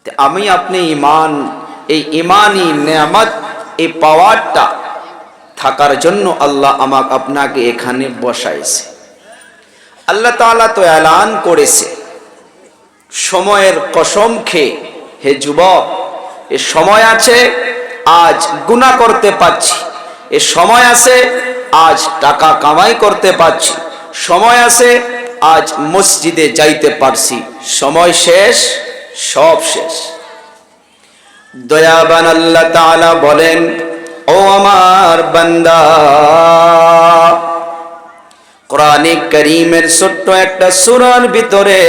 আমি আপনি ঈমান, এই ঈমানি নেয়ামত, এই পাওয়ারটা থাকার জন্য আল্লাহ আমাকে আপনাকে এখানে বসাইছে। আল্লাহ তাআলা তো এলান করেছে, সময়ের কসম খেয়ে, হে যুবক, এ সময় আছে আজ গুনাহ করতে পারছি, এ সময় আছে আজ টাকা কামাই করতে পারছি, সময় আছে আজ মসজিদে যাইতে পারছি, সময় শেষ, সব শেষ। দয়াবান আল্লাহ তাআলা বলেন, ও আমার বান্দা, কোরআনে কারীমের ছোট্ট একটা সূরার ভিতরে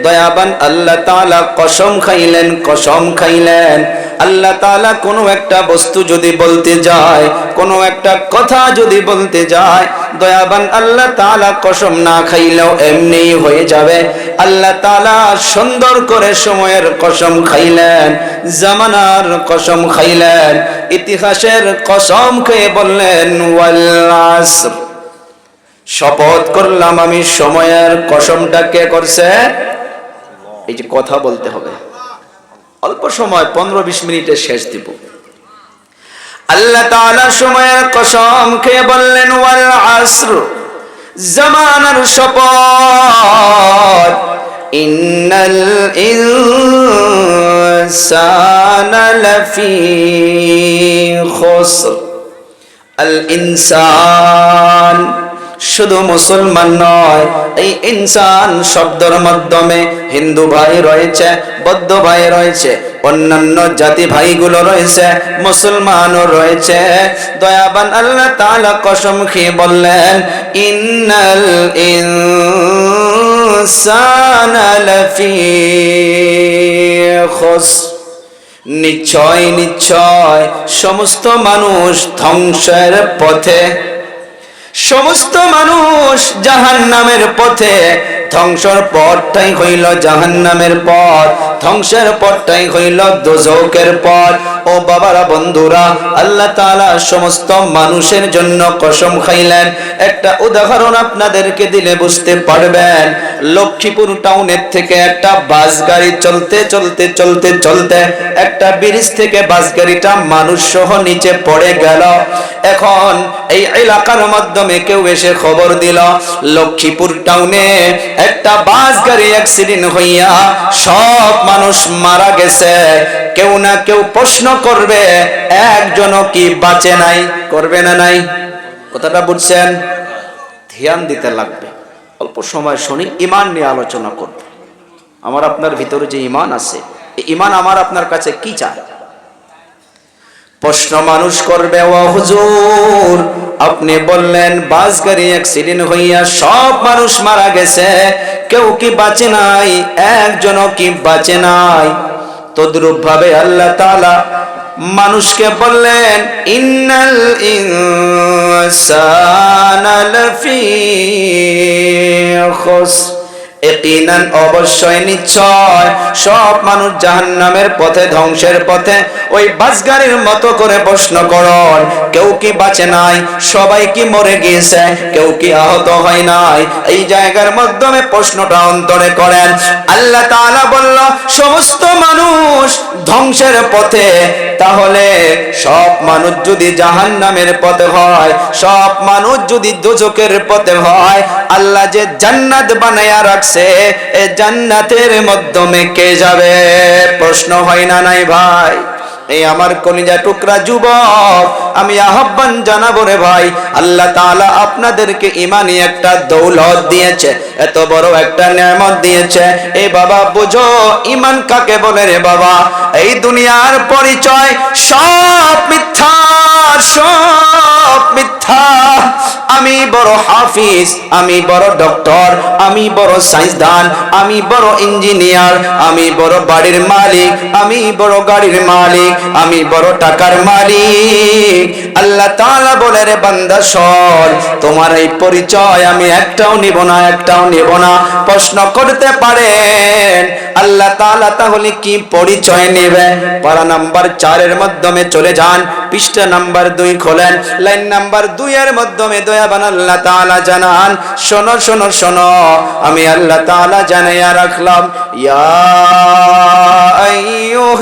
দয়াবান আল্লাহ তাআলা কসম খাইলেন। আল্লাহ তাআলা কোনো একটা বস্তু যদি বলতে যায়, কোনো একটা কথা যদি বলতে যায়, দয়াবান আল্লাহ তাআলা কসম না খাইলেও এমনি হয়ে যাবে। আল্লাহ তাআলা সুন্দর করে সময়ের কসম খাইলেন, জামানার কসম খাইলেন, ইতিহাসের কসম খেয়ে বললেন, ওয়াল আসর, শপথ করলাম আমি। সময়ের কসমটা কে করছে? এই যে কথা বলতে হবে, অল্প সময় 15-20 মিনিটে শেষ দিব। আল্লাহ তাআলা সময়ের কসম খেয়ে বললেন, ওয়াল আসর, জামানার শপথ, ইন্নাল ইনসানা লাফি খুসর। আল ইনসান শুধু মুসলমান নয়, এই ইনসান শব্দের মাধ্যমে হিন্দু ভাই রয়েছে, বৌদ্ধ ভাই রয়েছে, অন্যান্য জাতি ভাইগুলো রয়েছে, মুসলমানও রয়েছে। দয়াবান আল্লাহ তাআলা কসম খেয়ে বললেন, ইন্নাল ইনসানা লাফি খুসর, নিশ্চয় সমস্ত মানুষ ধ্বংসের পথে, সমস্ত মানুষ জাহান্নামের পথে। ধ্বংসের পথটাই হইল জাহান্নামের পথ, ধ্বংসের পথটাই হইল দোজখের পথ। ও বাবারা, বন্ধুরা, আল্লাহ তাআলা সমস্ত মানুষের জন্য কসম খাইলেন। একটা উদাহরণ আপনাদেরকে দিলে বুঝতে পারবেন। লক্ষ্মীপুর টাউনের থেকে একটা বাস গাড়ি চলতে একটা ব্রিজ থেকে বাস গাড়িটা মানুষ সহ নিচে পড়ে গেল। এখন এই এলাকার মাধ্যমে কেউ এসে খবর দিল, লক্ষ্মীপুর টাউনে একটা বাস গাড়ি অ্যাক্সিডেন্ট হইয়া সব মানুষ মারা গেছে। কেউ না কেউ প্রশ্ন করবে, একজনও কি বাঁচে নাই? করবে না নাই? কথাটা বুঝছেন? ধ্যান দিতে লাগবে। অল্প সময় শুনি, ঈমান নিয়ে আলোচনা করব। আমার আপনার ভিতরে যে ঈমান আছে, এই ঈমান আমার আপনার কাছে কি চায়? প্রশ্ন মানুষ করবে, ও হুজুর, আপনি বললেন বাস গাড়ি অ্যাক্সিডেন্ট হইয়া সব মানুষ মারা গেছে, কেউ কি বাঁচে নাই? একজনও কি বাঁচে নাই? তদ্রূপ ভাবে আল্লাহ তাআলা মানুষকে বললেন, ইন্নাল ইনসানা লাফি খুসর, ইয়াকিনান অবশ্যই নিশ্চয় সব মানুষ জাহান্নামের পথে, ধ্বংসের পথে। ওই বাস গাড়ির মতো করে প্রশ্ন করুন, কেউ কি বাঁচে নাই? সবাই কি মরে গিয়েছে? কেউ কি আহত হয় নাই? এই জায়গার মাধ্যমে প্রশ্নটা অন্তরে করেন। আল্লাহ তাআলা বলল, সমস্ত মানুষ ধ্বংসের পথে। তাহলে সব মানুষ যদি জাহান্নামের পথে হয়, সব মানুষ যদি দোজখের পথে হয়, আল্লাহ যে জান্নাত বানায়া রাখছে, এই জান্নাতের মাধ্যমে কে যাবে? প্রশ্ন হয় না নাই ভাই? এই আমার কলিজা টুকরা যুবক, আমি আহ্বান জানাবো রে ভাই, আল্লাহ তাআলা আপনাদেরকে ঈমানি একটা দৌলত দিয়েছে, এত বড় একটা নেয়ামত দিয়েছে। এই বাবা বুঝো, ঈমান কাকে বলে রে বাবা? এই দুনিয়ার পরিচয় সব মিথ্যা, সব মিথ্যা। আমি বড় হাফিজ, আমি বড় ডক্টর, আমি বড় সায়েন্সদান, আমি বড় ইঞ্জিনিয়ার, আমি বড় বাড়ির মালিক, আমি বড় গাড়ির মালিক, আমি বড় টাকার মালিক। আল্লাহ তাআলা বলে, রে বান্দা শোন, তোমার এই পরিচয় আমি একটাও নিব না, একটাও নিব না। প্রশ্ন করতে পারেন, আল্লাহ তাআলা তাহলে কি পরিচয় নেবে? পারা নাম্বার 4 এর মাধ্যমে চলে যান, পৃষ্ঠা নাম্বার 2 খোলেন, লাইন নাম্বার 2 এর মাধ্যমে দয়াবান আল্লাহ তাআলা জানান, শোনো শোনো শোনো, আমি আল্লাহ তাআলা জানাইয়া রাখলাম, ইয়া আইয়ুহা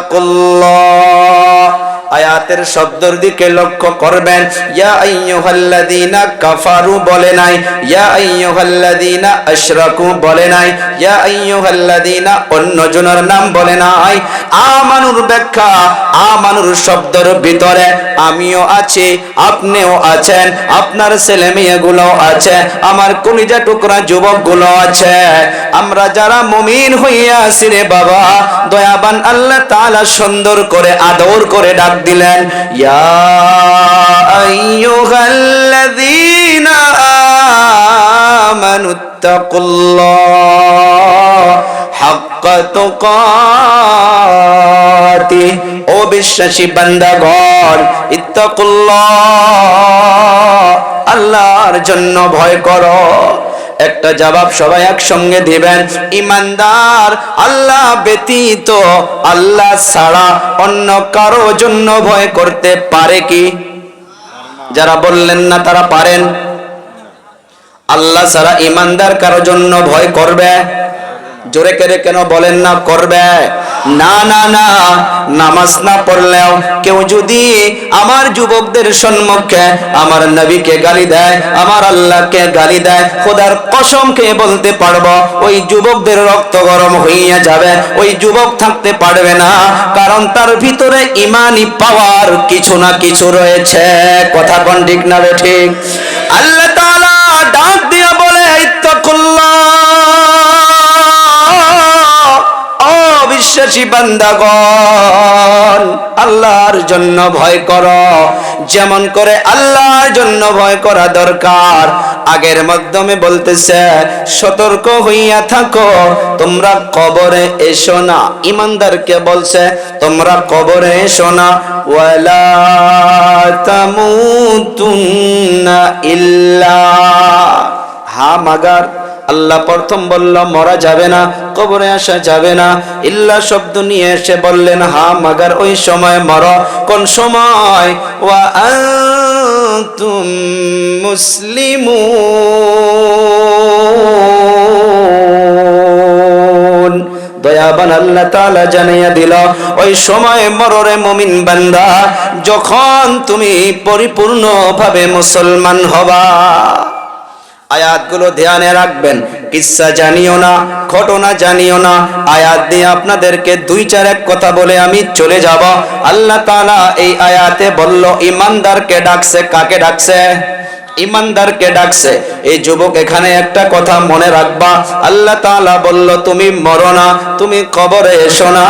ইত্তাকুল্লাহ। আয়াতের শব্দের দিকে লক্ষ্য করবেন। ইয়া আইয়ুহাল্লাযীনা কাফারু বলে নাই, ইয়া আইয়ুহাল্লাযীনা আশরাকু বলে নাই, ইয়া আইয়ুহাল্লাযীনা অন্য জনের নাম বলে নাই। আমানুর ব্যাখ্যা, আমানুর শব্দের ভিতরে আমিও আছি, আপনিও আছেন, আপনার ছেলে মেয়েগুলো আছে, আমার কলিজা টুকরা যুবকগুলো আছে। আমরা যারা মুমিন হইয়া আছি রে বাবা, দয়াবান আল্লাহ তাআলা সুন্দর করে আদর করে ডাক দিলেন, ইয়া আইয়ুহাল্লাযীনা আমানুত্তাকুল্লাহ হাক্কা তুকাতিহ। ও বিশ্বাসী বান্দাগণ, ইত্তাকুল্লাহ, আল্লাহর জন্য ভয় করো। একটা জবাব সবাই একসঙ্গে দিবেন। ইমানদার আল্লাহ ব্যতীত, আল্লাহ ছাড়া অন্য কারো জন্য ভয় করতে পারে কি? যারা বললেন না তারা পারেন। আল্লাহ ছাড়া ইমানদার কারো জন্য ভয় করবে? জোরে করে কেন বলেন না করবে? না না না, নামাজ না পড়লেও কেউ যদি আমার যুবকদের সম্মুখে আমার নবীকে গালি দেয়, আমার আল্লাহকে গালি দেয়, খোদার কসম খেয়ে বলতে পারবো ওই যুবকদের রক্ত গরম হইয়া যাবে, ওই যুবক থাকতে পারবে না, কারণ তার ভিতরে ইমানি পাওয়ার কিছু না কিছু রয়েছে। কথা কোন ঠিক না রে ঠিক? আল্লাহ তাআলা ডাক দিয়া বলে, ইত্তাকুল্লাহ, বিশ্বাসী বান্দাগণ আল্লাহর জন্য ভয় করো। যেমন করে আল্লাহর জন্য ভয় করা দরকার, আগের মাধ্যমে বলতেছে সতর্ক হইয়া থাকো, তোমরা কবরে এসো না। ইমানদারকে বলছে তোমরা কবরে এসো না। ওয়ালা তামুতুন্না ইল্লা, হা মাগার আল্লাহ প্রথম বলল মরা যাবে না, কবরে আসা যাবে না। ইল্লা শব্দ নিয়ে এসে বললেন হা মাগার ওই সময় মরো। কোন সময়? ওয়া আনতুম মুসলিমুন। দয়াবান আল্লাহ তাআলা জানাইয়া দিল ওই সময় মররে মুমিন বান্দা, যখন তুমি পরিপূর্ণভাবে মুসলমান হবা। আয়াতগুলো ধ্যানে রাখবেন। কিচ্ছা জানিও না, ঘটনা জানিও না, আয়াত দিয়ে আপনাদেরকে দুই চার এক কথা বলে আমি চলে যাব। আল্লাহ তাআলা এই আয়াতে বলল ইমানদারকে ডাকছে। কাকে ডাকছে? ইমানদারকে ডাকছে। এই যুবক এখানে একটা কথা মনে রাখবা, আল্লাহ তাআলা বলল তুমি মরো না, তুমি কবরে এসো না।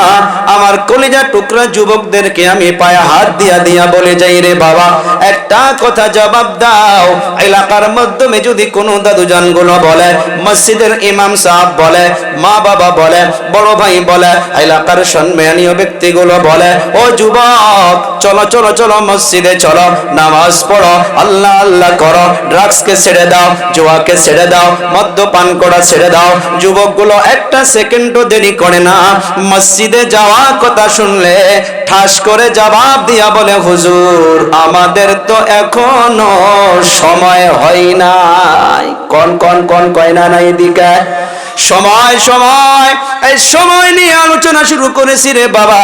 আমার কলিজা টুকরা যুবকদেরকে আমি পায়ে হাত দিয়া দিয়া বলে যাই রে বাবা, একটা কথা জবাব দাও। এলাকার মাধ্যমে যদি কোনো দাদুজান গুলো বলে, মসজিদের ইমাম সাহেব বলে, মা বাবা বলে, বড় ভাই বলে, এলাকার সম্মানীয় ব্যক্তিগুলো বলে, ও যুবক চলো চলো চলো মসজিদে চলো, নামাজ পড়ো, আল্লাহ আল্লাহ করো, ড্রাগসকে ছেড়ে দাও, জুয়াকে ছেড়ে দাও, মদ্যপান করা ছেড়ে দাও। যুবকগুলো একটা সেকেন্ডও দেরি করে না, মসজিদে যাওয়া কথা শুনলে ঠাস করে জবাব দিয়া বলে হুজুর আমাদের তো এখনো সময় হয় নাই। কোন কোন কোন কয় না নাই দিকে সময় সময়, এই সময় নিয়ে আলোচনা শুরু করেছি রে বাবা।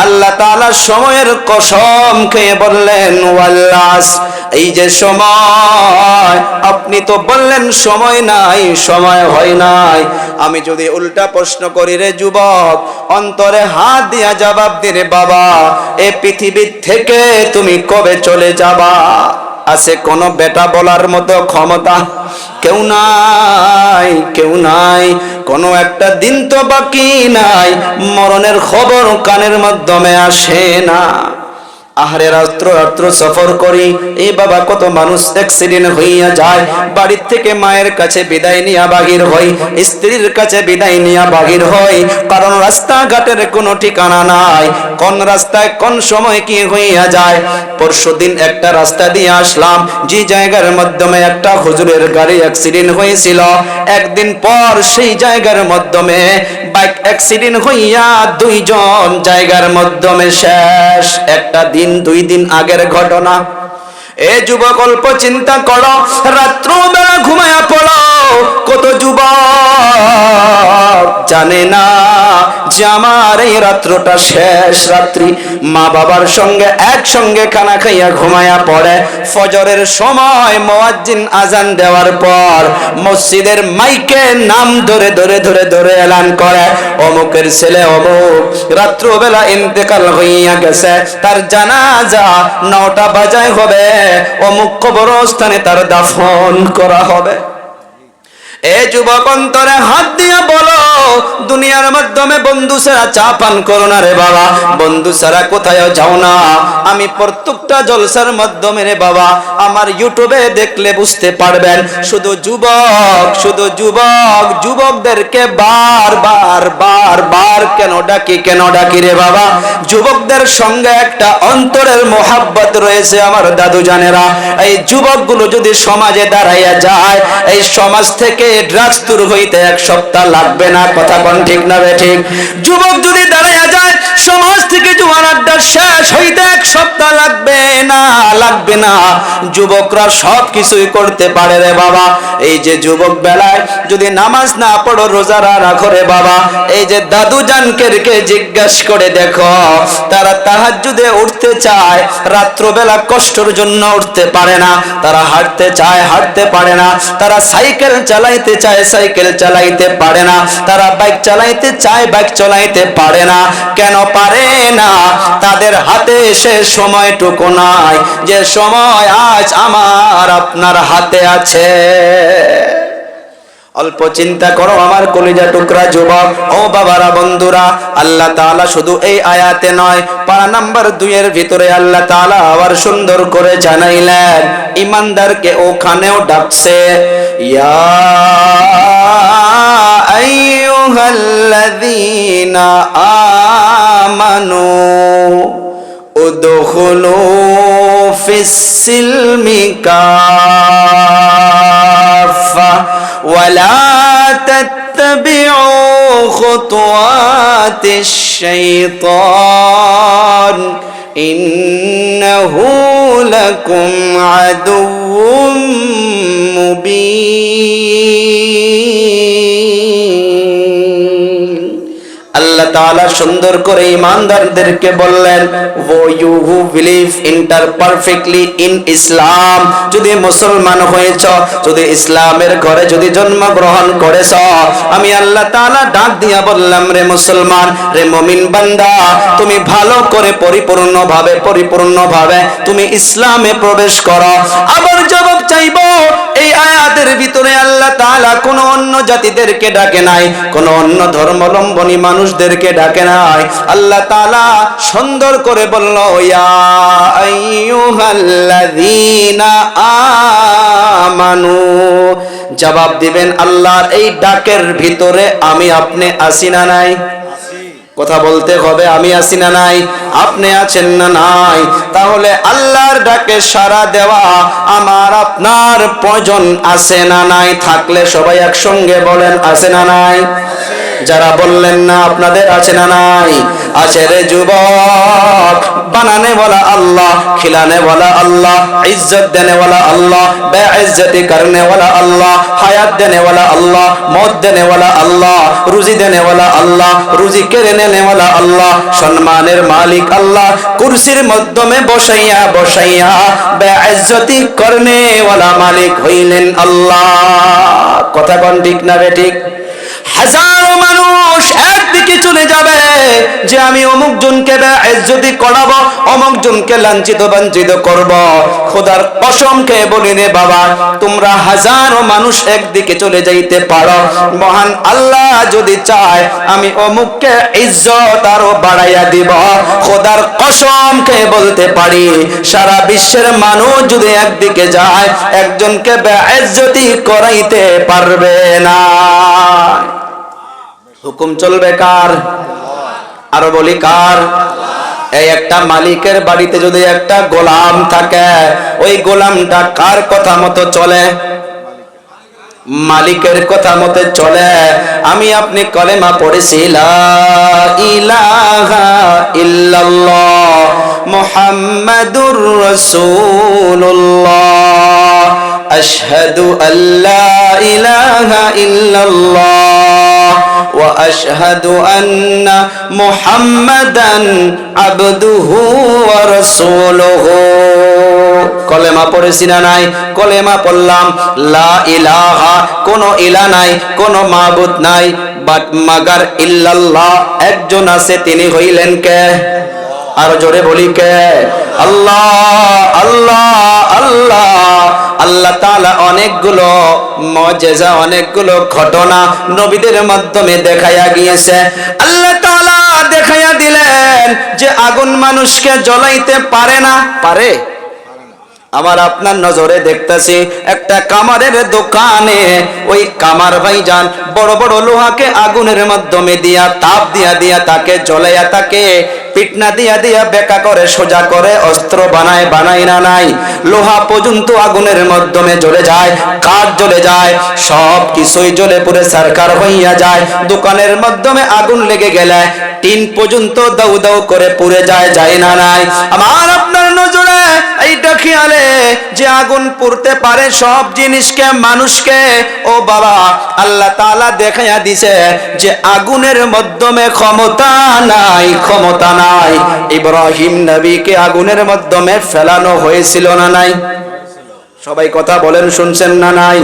আল্লাহ তাআলা সময়ের কসম খেয়ে বললেন ওয়াল্লাস, এই যে সময়, আপনি তো বললেন সময় নাই, সময় হয় নাই। আমি যদি উল্টা প্রশ্ন করি রে যুবক, অন্তরে হাত দিয়া জবাব দে রে বাবা, এই পৃথিবী থেকে তুমি কবে চলে যাবা? আছে কোন বেটা বলার মতো ক্ষমতা? কেউ নাই, কেউ নাই। কোনো একটা দিন তো বাকি নাই, মরণের খবর কানের মাধ্যমে আসে না। আহারে রাত্র রাত্র সফর করি, এই বাবা কত মানুষ অ্যাক্সিডেন্ট হইয়া যায়। বাড়ির থেকে মায়ের কাছে বিদায় নিয়া বাহির হই, স্ত্রীর কাছে বিদায় নিয়া বাহির হই, কারণ রাস্তাঘাটের কোনো ঠিকানা নাই, কোন রাস্তায় কোন সময় কি হইয়া যায়। পরশুদিন একটা রাস্তা দিয়ে আসলাম, যে জায়গার মাধ্যমে একটা হুজুরের গাড়ি অ্যাক্সিডেন্ট হয়েছিল। একদিন পর সেই জায়গার মাধ্যমে বাইক অ্যাক্সিডেন্ট হইয়া দুইজন জায়গার মাধ্যমে শেষ। একটা দিন দুই দিন আগের ঘটনা। এ যুবক অল্প চিন্তা করো, রাত্র বেলা ঘুমায়া পড়ো। কত যুবক জানে না যে আমার এই রাত্রটা শেষ রাত্রি। মা বাবার সঙ্গে একসঙ্গে খানা খাইয়া ঘুমায়া পড়ে, ফজরের সময় মুয়াজ্জিন আজান দেওয়ার পর মসজিদের মাইকে নাম ধরে ধরে ধরে ধরে এলান করে, অমুকের ছেলে অমুক রাত্রবেলা ইন্তেকাল হইয়া গেছে, তার জানাজা 9টা বাজায় হবে, অমুক কবরস্থানে তার দাফন করা হবে। এ যুবক অন্তরে হাত দিয়া বলো, দুনিয়ার মাধ্যমে বন্ধু ছাড়া চা পান করো না রে বাবা, বন্ধু ছাড়া কোথায় যাও না। আমি প্রত্যেকটা জলসার মাধ্যমে রে বাবা আমার ইউটিউবে দেখলে বুঝতে পারবেন, শুধু যুবক শুধু যুবক যুবকদেরকে বার কেন ডাকি রে বাবা? যুবকদের সঙ্গে একটা অন্তরের মোহাব্বত রয়েছে আমার দাদু জানেরা। এই যুবকগুলো যদি সমাজে দাঁড়াইয়া যায়, এই সমাজ থেকে ড্রাগস দূর হইতে 1 সপ্তাহ লাগবে না। কথা কোন ঠিক না বে ঠিক? যুবক যদি দাঁড়াইয়া যায়, সমাজ থেকে জুয়ার আড্ডা শেষ হইতে 1 সপ্তাহ লাগবে না। যুবকরা সব কিছুই করতে পারে রে বাবা। এই যে যুবক বেলায় যদি নামাজ না পড়ো, রোজা রাখো রে বাবা, এই যে দাদু জানকে জিজ্ঞাসা করে দেখো, তারা তাহাজ্জুদে উঠতে চায়, রাত্রবেলা কষ্টের জন্য উঠতে পারে না, তারা হাঁটতে চায় হাঁটতে পারে না, তারা সাইকেল চালাইতে চায় সাইকেল চালাইতে পারে না, তারা বাইক চালাইতে চায় বাইক চালাইতে পারে না। কেন পারে না? তাদের হাতে সে সময়টুকু নাই যে সময় আজ আমার আপনার হাতে আছে। অল্প চিন্তা করো আমার কলিজা টুকরা যুবক ও বাবারা বন্ধুরা, আল্লাহ তাআলা শুধু এই আয়াতে নয়, পারা নাম্বার 2 এর ভিতরে আল্লাহ তাআলা আবার সুন্দর করে জানাইলেন, ঈমানদারকে ওখানেও ডাকছে, ইয়া আইয়ুহাল্লাযীনা আমানু উদখুলু ফিস-সিলমি কাফা ওয়ালা তাত্তাবিউ খুতুওয়াতিশ শাইতান ইন্নাহু লাকুম আদুউম মুবিন। আল্লাহ তাআলা সুন্দর করে ঈমানদারদেরকে বললেন, O you who believe enter perfectly in Islam, যদি মুসলমান হয়েছ, যদি ইসলামের ঘরে যদি জন্মগ্রহণ করেছ, আমি আল্লাহ তাআলা ডাক দিয়া বললাম, রে মুসলমান, রে মুমিন বান্দা, তুমি ভালো করে পরিপূর্ণভাবে তুমি ইসলামে প্রবেশ করো। আবার জবাব চাইব, এই আয়াতের ভিতরে আল্লাহ তাআলা কোন অন্য জাতিদেরকে ডাকে নাই, কোন অন্য ধর্মাবলম্বী মানুষদেরকে ডাকে নাই। আল্লাহ তাআলা সুন্দর করে বলল, ইয়া আইয়ুহাল্লাযীনা আমানু। জবাব দিবেন, আল্লাহর এই ডাকের ভিতরে আমি আপনি আছি না নাই? কথা বলতে হবে, আমি আছি না নাই? আপনি আছেন না নাই? তাহলে আল্লাহর ডাকে সাড়া দেওয়া আমার আপনার প্রয়োজন আছে না নাই? থাকলে সবাই একসঙ্গে বলেন, আছে না নাই? যারা বললেন না, আপনাদের আছে না নাই? আছে রে যুবক। বানানে वाला अल्लाह, खिलाने वाला अल्लाह, इज्जत देने वाला अल्लाह, बेइज्जती करने वाला अल्लाह, हयात देने वाला अल्लाह, मौत देने वाला अल्लाह, रुजी देने वाला अल्लाह, रुजी केড়ে নেনে वाला अल्लाह, সম্মানের মালিক আল্লাহ, কুরসির মাধ্যমে বসাইয়া বসাইয়া বেইজ্জতি করনে वाला মালিক হইলেন আল্লাহ। কথা কোন ঠিক না বে ঠিক? হাজারো মানুষ একদিকে চলে যাবে যে আমি অমুক জনকে বেইজ্জতি করাবো, অমুক জনকে লাঞ্ছিত বঞ্চিত করব। খোদার কসমকে বলি রে বাবা, তোমরা হাজারো মানুষ একদিকে চলে যাইতে পারো, মহান আল্লাহ যদি চায় আমি অমুককে ইজ্জত আরো বাড়াইয়া দিব। খোদার কসমকে বলতে পারি, সারা বিশ্বের মানুষ যদি একদিকে যায়, একজনকে বেইজ্জতি করাইতে পারবে না। হুকুম চলবে কার? আরো বলি কার? এই একটা মালিকের বাড়িতে যদি একটা গোলাম থাকে, ওই গোলামটা কার কথা মতো চলে? মালিকের কথা মতে চলে। আমি আপনি কলেমা পড়েছি, লা ইলাহা ইল্লাল্লাহ মুহাম্মাদুর রাসূলুল্লাহ, আশহাদু আল্লা ইলাহা ইল্লাল্লাহ ওয়া আশহাদু আন্না মুহাম্মাদান আবদুহু ওয়া রাসূলুহু। কলেমা পড়েছি না নাই? কলেমা পড়লাম, লা ইলাহা, কোনো ইলা নাই, কোনো মাবুদ নাই, বাট মাগার ইল্লাল্লাহ, একজন আছে, তিনি হইলেন কে? আর জোরে বলি কে? আল্লাহ আল্লাহ আল্লাহ। আল্লাহ তাআলা অনেকগুলো মুজিজা, অনেকগুলো ঘটনা নবীদের মাধ্যমে দেখাইয়া গিয়েছে। আল্লাহ তাআলা দেখাইয়া দিলেন যে আগুন মানুষকে জ্বলাইতে পারে না। পারে? আমার আপনার নজরে দেখতেছি একটা কামারের দোকানে ওই কামার ভাইজান বড় বড় লোহাকে আগুনের মাধ্যমে দিয়া, তাপ দিয়া দিয়া তাকে জ্বলাইয়া, তাকে পিটনা দিয়া দিয়া বেকা করে সোজা করে অস্ত্র বানায়। বানাই না নাই? লোহা পর্যন্ত আগুনের মাধ্যমে জ্বলে যায়, কাঠ জ্বলে যায়, সব কিছুই জ্বলে পুড়ে ছারখার হইয়া যায়। দোকানের মাধ্যমে আগুন লেগে গেলে টিন পর্যন্ত দাউ দাউ করে পুড়ে যায়, যায় না নাই? আমার আপনার নজরে এইটা খেয়ালে যে আগুন পুড়তে পারে সব জিনিসকে, মানুষকে। ও বাবা, আল্লাহ তাআলা দেখাইয়া দিছে যে আগুনের মাধ্যমে ক্ষমতা নাই, ক্ষমতা নাই। ইব্রাহিম নবীকে আগুনের মাধ্যমে ফেলানো হয়েছিল না নাই? সবাই কথা বলেন, শুনছেন না নাই?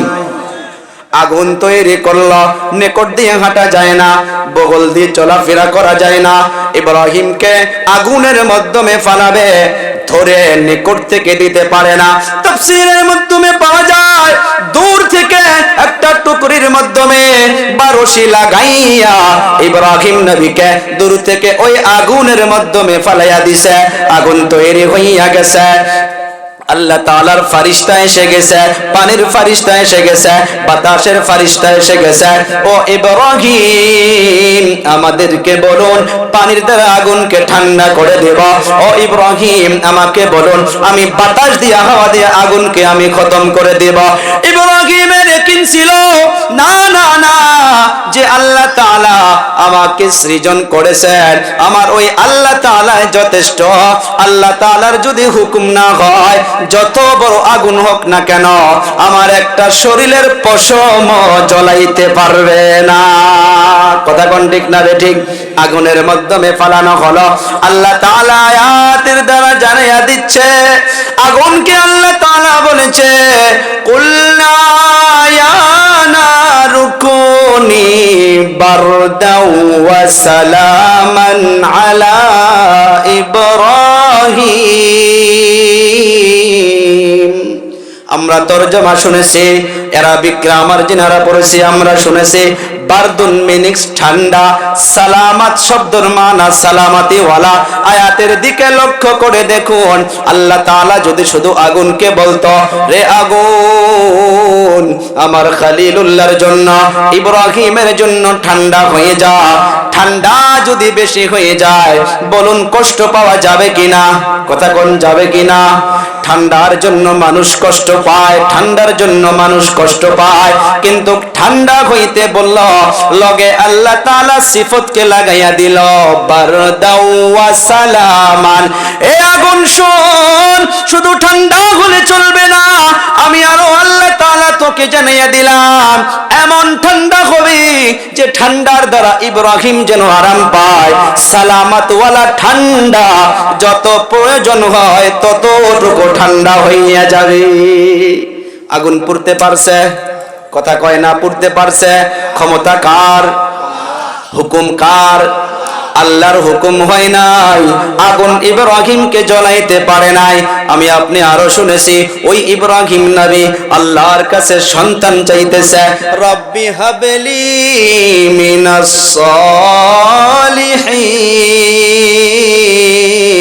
আগুন তৈরি করলো, নিকট দিয়ে হাঁটা যায় না, বগল দিয়ে চলাফেরা করা যায় না। ইব্রাহিমকে আগুনের মাধ্যমে ফালাবে, ধরে নিকট থেকে দিতে পারে না। তাফসীরের মাধ্যমে পাওয়া যায় দূর থেকে একটা টুকরির মাধ্যমে বারশি লাগাইয়া ইব্রাহিম নবীকে দূর থেকে ওই আগুনের মাধ্যমে ফালাইয়া দিছে। আগুন তৈরি হইয়া গেছে। আল্লাহ তাআলার ফারিস্তা এসে গেছে, পানির ফারিস্তা এসে গেছে, বাতাসের ফারিস্তা এসে গেছে। ও ইব্রাহিম, আমাদেরকে বলুন পানির দ্বারা আগুনকে ঠান্ডা করে দেব। ও ইব্রাহিম, আমাকে বলুন আমি বাতাস দিয়ে, হাওয়া দিয়ে আগুনকে আমি খতম করে দেব। ইব্রাহিমের ইয়াকিন ছিল না না না, যে আল্লাহ তাআলা আমাকে সৃজন করেছেন, আমার ওই আল্লাহ তাআলাই যথেষ্ট। আল্লাহ তাআলার যদি হুকুম না হয়, যত বড় আগুন হোক না কেন, আমার একটা শরীরের পশম জ্বলাইতে পারবে না। কথা কোন ঠিক না রে? ঠিক। আগুনের মাধ্যমে ফালানো হলো। আল্লাহ তাআলা আয়াতের দ্বারা জানাইয়া দিচ্ছে, আগুনকে আল্লাহ তাআলা বলেছে, কুলনা ইয়া নারু কুনি বারদাও ওয়া সালামান আলা ইব্রাহিম। আমরা তরজমা শুনেছি, আরবিক গ্রামার যিনারা পড়েছি আমরা শুনেছি, বারদুন মিনিক্স ঠান্ডা, সালামাত শব্দের মানা সালামাতি ওয়ালা। আয়াতের দিকে লক্ষ্য করে দেখুন, আল্লাহ তাআলা যদি শুধু আগুনকে বলতো, রে আগুন আমার খলিলুল্লাহর জন্য, ইব্রাহিমের জন্য ঠান্ডা হয়ে যা, ঠান্ডা যদি বেশি হয়ে যায়, বলুন কষ্ট পাওয়া যাবে কিনা? কথা কোন যাবে কিনা? ঠান্ডার জন্য মানুষ কষ্ট পায়, ঠান্ডার জন্য মানুষ কষ্ট পায়, কিন্তু ঠান্ডা হইতে বলল, লগে আল্লাহ তাআলা সিফতকে লাগাইয়া দিল, বারদাও ওয়া সালামান। এ আগুন শোন, শুধু ঠান্ডা হলে চলবে না, আমি আরো আল্লাহ তাআলা তোকে জানাইয়া দিলাম, এমন ঠান্ডা হবে যে ঠান্ডার দ্বারা ইব্রাহিম যেন আরাম পায়। সালামাত ওয়ালা ঠান্ডা, যত প্রয়োজন হয় ততটুকু ঠান্ডা হইয়া যাবে। আগুন পুড়তে পারছে? কথা কয় না, পুড়তে পারছে। ক্ষমতা কার? হুকুম কার? আল্লাহর হুকুম হয় নাই, আগুন ইব্রাহিমকে জ্বলাইতে পারে নাই। আমি আপনি আরো শুনেছি, ওই ইব্রাহিম নবী আল্লাহর কাছে সন্তান চাইতেছে, রব্বি হাবলি মিনাস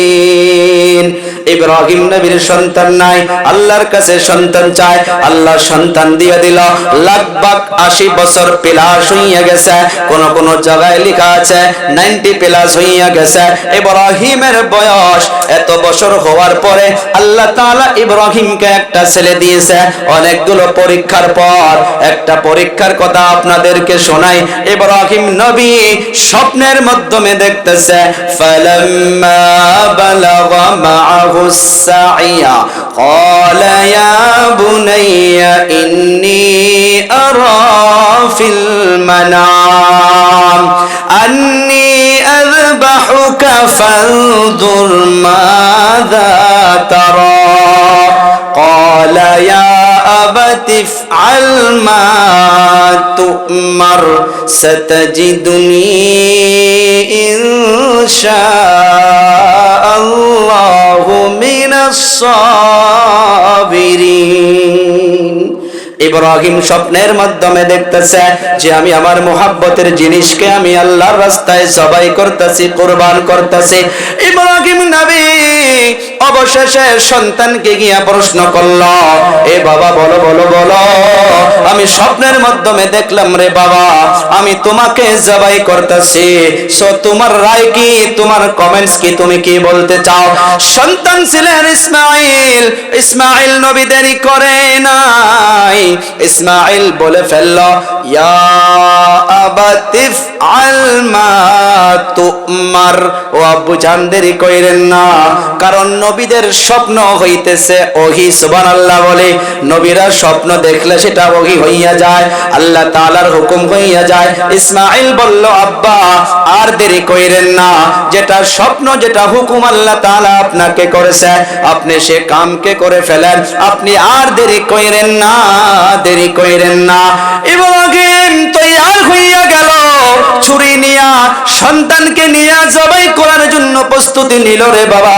সালিহিন। ইব্রাহিম নবীর সন্তান নাই, আল্লাহর কাছে সন্তান চায়, আল্লাহ সন্তান দিয়ে দিল। লাগভাগ 80 বছর প্লাস হইয়া গেছে, কোন কোন জায়গায় লেখা আছে 90 প্লাস হইয়া গেছে ইব্রাহিমের বয়স। এত বছর হওয়ার পরে আল্লাহ তাআলা ইব্রাহিমকে একটা ছেলে দিয়েছে। অনেকগুলো পরীক্ষার পর একটা পরীক্ষার কথা আপনাদেরকে শোনাই। ইব্রাহিম নবী স্বপ্নের মাধ্যমে দেখতেছে, ফালাম্মা বালাগা মাআহু السعي قال يا بني إني أرى في المنام আন্নী আযবাহুকা ফানজুর মাযা তারা قال يا أبت افعل ما تؤمر ستجدني إن شاء الله من الصابرين ইব্রাহিম স্বপ্নের মাধ্যমে দেখতেছে যে আমি আমার মুহাব্বতের জিনিসকে আমি আল্লাহর রাস্তায় জবাই করতেছি, কুরবান করতেছি। ইব্রাহিম নবী অবশেষে সন্তানকে গিয়া প্রশ্ন করল, এ বাবা বলো বলো বলো, আমি স্বপ্নের মাধ্যমে দেখলাম রে বাবা আমি তোমাকে জবাই করতেছি, সো তোমার রায় কি, তোমার কমেন্টস কি, তুমি কি বলতে চাও? সন্তান ছিলেন ইসমাইল। ইসমাইল নবী দেরি করে নাই, ইসমাইল বলে ফেলল, ইয়া আবাতি ইফআল মা তুমার। ও আব্বু জান দেরি কইরেন না, কারণ নবীদের স্বপ্ন হইতেছে ওহী। সুবহানাল্লাহ বলে। নবীরা স্বপ্ন দেখলে সেটা ওহী হইয়া যায়, আল্লাহ তাআলার হুকুম হইয়া যায়। ইসমাইল বলল, আব্বা আর দেরি কইরেন না, যেটা স্বপ্ন, যেটা হুকুম আল্লাহ তাআলা আপনাকে করেছে আপনি সে কামকে করে ফেলেন, আপনি আর দেরি কইরেন না, দেরি কইরেন না। ইব্রাহিম তৈয়ার হইয়া গেল, ছুরি নিয়া সন্তানকে নিয়া জবাই করার জন্য প্রস্তুতি নিল রে বাবা।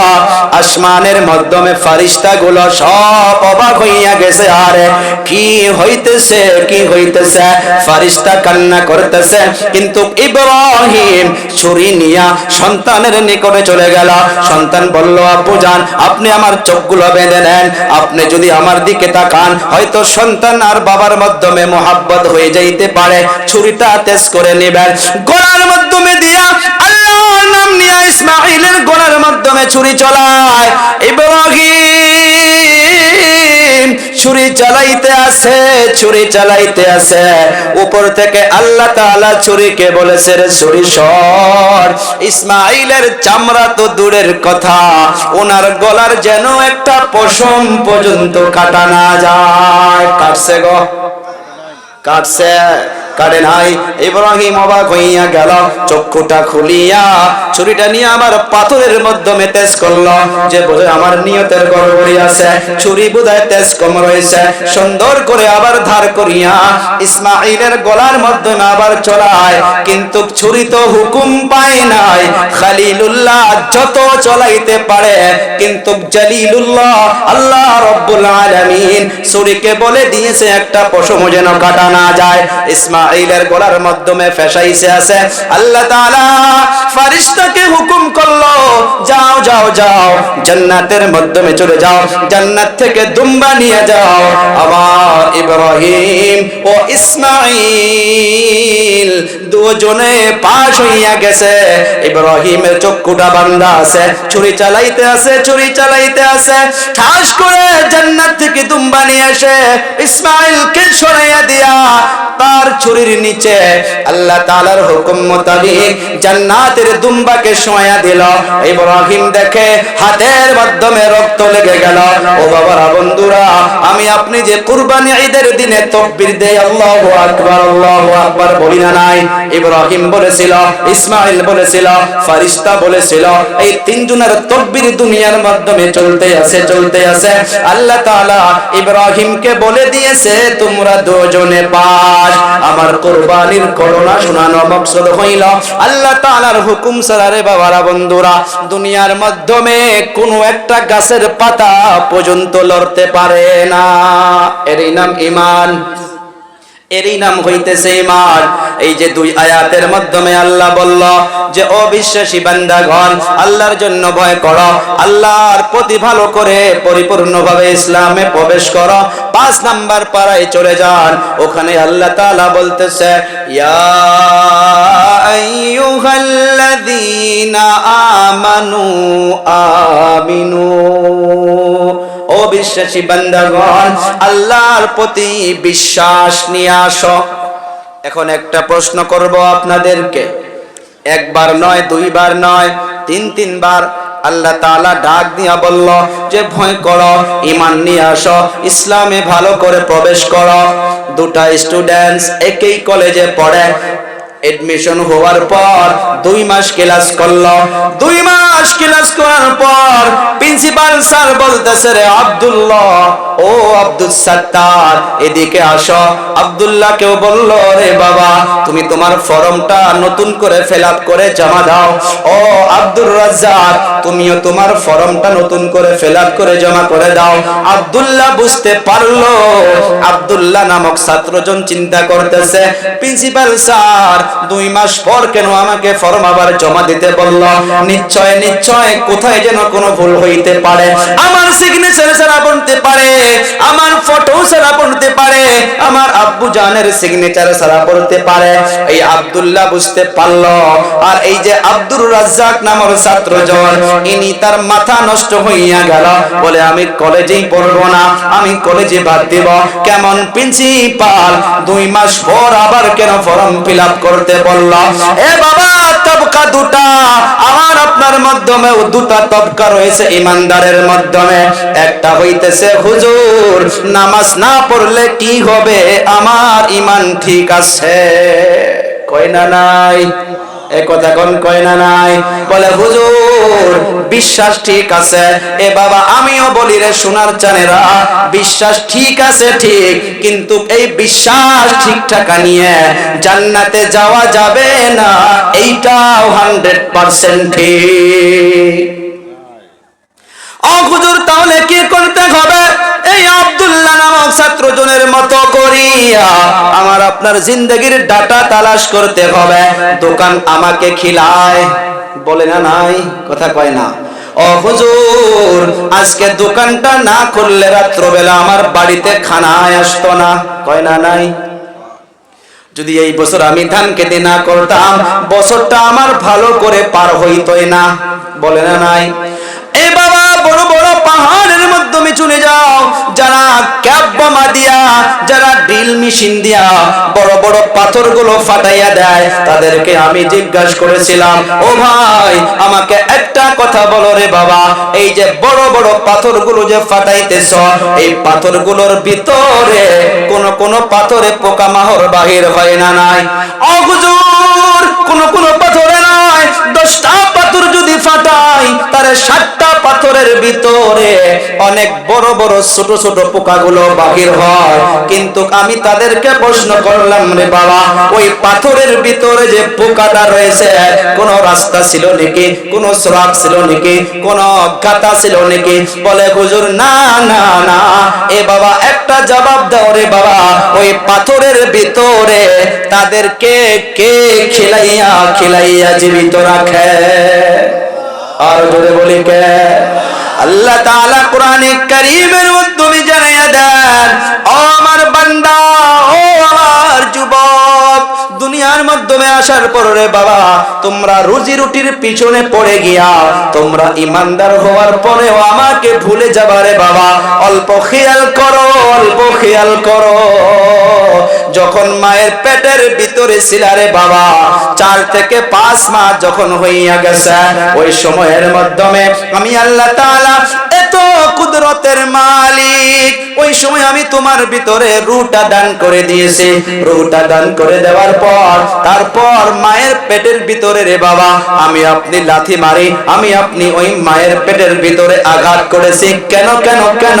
আসমানের মাধ্যমে ফেরেশতাগুলো সব অবাক হইয়া গেছে, আরে কি হইতেছে, কি হইতেছে? ফেরেশতা কান্না করতেছে, কিন্তু ইব্রাহিম ছুরি নিয়া সন্তানের নিকটে চলে গেল। সন্তান বলল, আব্বু জান আপনি আমার চোখগুলো বেঁধে নেন, আপনি যদি আমার দিকে তাকান হয়তো সন্তান আর বাবার মাধ্যমে মোহাব্বত হয়ে যাইতে পারে। ছুরিটা তেজ করে নেবেন, গলার মাধ্যমে দিয়া আল্লাহর নাম নিয়ে ইসমাইলের গলার মাধ্যমে ছুরি চালায়। ইব্রাহিম ছুরি চালাইতে আছে, ছুরি চালাইতে আছে, উপর থেকে আল্লাহ তাআলা ছুরিকে বলেছে, রে ছুরি সর। ইসমাইলের চামড়া তো দূরের কথা, ওনার গলার যেন একটা পশম পর্যন্ত কাটা না যায়। কাটছে গো, কাটছে, কাটে নাই। ইব্রাহিম অবাক হইয়া গেল, চক্ষুটা খুলিয়া ছুরিটা নিয়ে আবার পাথরের মাধ্যমে তেজ করলো, যে বোধহয় আমার নিয়তের গড়বড়ি আছে, ছুরি বোধহয় তেজ কম রয়েছে। সুন্দর করে আবার ধার করিয়া ইসমাইলের গলার মাধ্যমে আবার চলায়, কিন্তু ছুরি তো হুকুম পায় নাই। খলিলুল্লাহ যত চলাইতে পারে, কিন্তু জলিলুল্লাহ আল্লাহ রাব্বুল আলামিন ছুরিকে বলে দিয়েছে একটা পশম যেন কাটা না যায়। ইসমাইলের গলার মাধ্যমে ফেসাইছে আছে। আল্লাহ তাআলা ফেরেশতাকে হুকুম করলো, যাও যাও যাও জান্নাতের মাধ্যমে চলে যাও, জান্নাত থেকে দুম্বা নিয়ে যাও। আমার ইব্রাহিম ও ইসমাইল দুজনে পাশ হইয়া গেছে। ইব্রাহিমের চক্ষুটা বান্ধা আছে, ছুরি চালাইতে আছে, ছুরি চালাইতে আছে। ঠাস করে জান্নাত থেকে দুম্বা নিয়ে এসে ইসমাইলকে সরাইয়া দিয়া তার ছুরির নিচে আল্লাহ তাআলার হুকুম মোতাবেক জান্নাতের দুম্বাকে শোয়া দিল। ইব্রাহিম দেখে হাতের মাধ্যমে রক্ত লেগে গেল। ও বাবারা, বন্ধুরা, আমি আপনি যে কুরবানি ঈদের দিনে তাকবীর দেই আল্লাহু আকবার, আল্লাহু আকবার বলি না নাই? ইব্রাহিম বলেছিল, ইসমাইল বলেছিল, ফেরেশতা বলেছিল, এই তিনজনের তাকবীর দুনিয়ার মাধ্যমে চলতে আছে, চলতে আছে। আল্লাহ তাআলা ইব্রাহিমকে বলে দিয়েছে, তোমরা দুজনে পাস। আমার কুরবানির ঘটনা শোনানো মকসদ হইল আল্লাহ তাআলার হুকুম ছাড়া রে বাবারা, বন্ধুরা, দুনিয়ার মাধ্যমে কোনো একটা গাছের পাতা পর্যন্ত লড়তে পারে না। এরই নাম ঈমান, এরই নাম হইতেছে ঈমান। এই যে দুই আয়াতের মাধ্যমে আল্লাহ বলল যে অবিশ্বাসী বান্দাগণ আল্লাহর জন্য ভয় করো, আল্লাহর প্রতি ভালো করে পরিপূর্ণভাবে ইসলামে প্রবেশ করো। 5 নাম্বার পারায় চলে যান, ওখানে আল্লাহ তাআলা বলতেছে, ইয়া আইয়ুহাল্লাযীনা আমানু আমিনু। ও বিশ্বাসী বান্দাগণ আল্লাহর প্রতি বিশ্বাস নিয়ে আসো। এখন একটা প্রশ্ন করব আপনাদেরকে, একবার নয়, দুইবার নয়, 3বার আল্লাহ তাআলা ডাক দিয়া বলল যে ভয় করো, ঈমান নিয়ে আসো, ইসলামে ভালো করে প্রবেশ করো। দুটা স্টুডেন্টস একই কলেজে পড়ে, এডমিশন হওয়ার পর 2 মাস ক্লাস করলো। 2 মাস ক্লাস করার পর প্রিন্সিপাল স্যার বলতেছে, রে আব্দুল্লাহ, ও আব্দুল সাত্তার, এদিকে আসো। আব্দুল্লাহ কেউ বলল, রে বাবা, তুমি তোমার ফর্মটা নতুন করে ফিল আপ করে জমা দাও। ও আব্দুর রাজ্জাক, তুমিও তোমার ফর্মটা নতুন করে ফিল আপ করে জমা করে দাও। আব্দুল্লাহ বুঝতে পারলো, আব্দুল্লাহ নামক ছাত্রজন চিন্তা করতেছে, প্রিন্সিপাল স্যার 2 মাস পর কেন আমাকে ফর্ম আবার জমা দিতে বলল? নিশ্চয় নিশ্চয় কোথায় যেন কোনো ভুল হইতে পারে, আমার সিগনেচার ছাড়া বলতে পারে, আমার ফটো ছাড়া বলতে পারে, আমার আব্বু জানের সিগনেচার ছাড়া বলতে পারে। এই আব্দুল্লাহ বুঝতে পারলো। আর এই যে আব্দুর রাজ্জাক নামের ছাত্রজন, ইনি তার মাথা নষ্ট হইয়া গেল, বলে আমি কলেজেই পড়বো না, আমি কলেজে বাদ দিব। কেমন প্রিন্সিপাল 2 মাস পর আবার কেন ফর্ম ফিল আপ করতে বলল? এ বাবা, তবকা দুটা, আমার আপনার মাধ্যমে দুটা তবকা রয়েছে ইমানদারের মাধ্যমে। একটা হইতেছে, হুজুর নামাজ না পড়লে কি হবে, আমার ঈমান ঠিক আছে, কয় না নাই? এই কথা কোন কয় না নাই? বলে হুজুর বিশ্বাস ঠিক আছে। এ বাবা, আমিও বলি রে সোনার চানেরা, বিশ্বাস ঠিক আছে ঠিক, কিন্তু এই বিশ্বাস ঠিক টাকা নিয়ে জান্নাতে যাওয়া যাবে না, এইটাও 100% ঠিক। ও হুজুর, তাহলে কি করতে হবে? এই আব্দুল্লাহ নামক ছাত্রজনের মতো করিয়া আমার আপনার জিন্দেগির ডাটা তালাশ করতে হবে। দোকান আমাকে খিলায়, বলে না নাই? কথা কয় না? ও হুজুর, আজকে দোকানটা না খুললে রাত্রবেলা আমার বাড়িতে খানায় আসতো না, কয় না নাই? যদি এই বছর আমি ধান খেতে না করতাম, বছরটা আমার ভালো করে পার হইতই না, বলে না নাই? এ বাবা, বড় বড় পাহাড়ের মাধ্যমে চলে যাও, যারা ক্যাপ বোমা দিয়া, যারা ড্রিল মেশিন দিয়া বড় বড় পাথরগুলো ফাটাইয়া দেয়, তাদেরকে আমি জিজ্ঞাসা করেছিলাম, ও ভাই, আমাকে একটা কথা বলো রে বাবা, এই যে বড় বড় পাথরগুলো যে ফাটাইতেছ, এই পাথরগুলোর ভিতরে কোন পাথরে পোকামাকড় বাহির হয় না নাই? ও হুজুর, কোন পাথরে নয়, 10টা পাথর যদি ফাটাই, তার 7টা পাথরের ভিতরে অনেক বড় বড় ছোট ছোট পোকাগুলো বাহির হয়। কিন্তু আমি তাদেরকে প্রশ্ন করলাম, রে বাবা, ওই পাথরের ভিতরে যে পোকাটা রয়েছে, কোন রাস্তা ছিল নাকি, কোন সুরাখ ছিল নাকি, কোন গাতা ছিল নাকি? বলে হুজুর না না না। এ বাবা, একটা জবাব দাও রে বাবা, ওই পাথরের ভিতরে তাদেরকে কে খিলাইয়া খিলাইয়া জীবিত রাখে? আর জোরে বলি কে? আল্লাহ তাআলা কোরআনে কারীমের মাধ্যমে জানাইয়া দেন, ও আমার বান্দা, ও আমার যুবক, দুনিয়ার মাধ্যমে আসার পর রে বাবা, তোমরা রুজি রুটির পিছনে পড়ে গিয়া তোমরা ইমানদার হওয়ার পরেও আমাকে ভুলে যাবা রে বাবা। অল্প খেয়াল করো, অল্প খেয়াল করো। যখন মায়ের পেটের ভিতরে ছিলা রে বাবা, 4 থেকে 5 মাস যখন হইয়া গেছে, ওই সময়ের মাধ্যমে আমি আল্লাহ তাআলা এত কুদরতের মালিক, ওই সময় আমি তোমার ভিতরে রূহটা দান করে দিয়েছি। রূহটা দান করে দেওয়ার পর তারপর মায়ের পেটের ভিতরে রে বাবা আমি আপনি লাথি মারি, আমি আপনি ওই মায়ের পেটের ভিতরে আঘাত করেছি। কেন কেন কেন?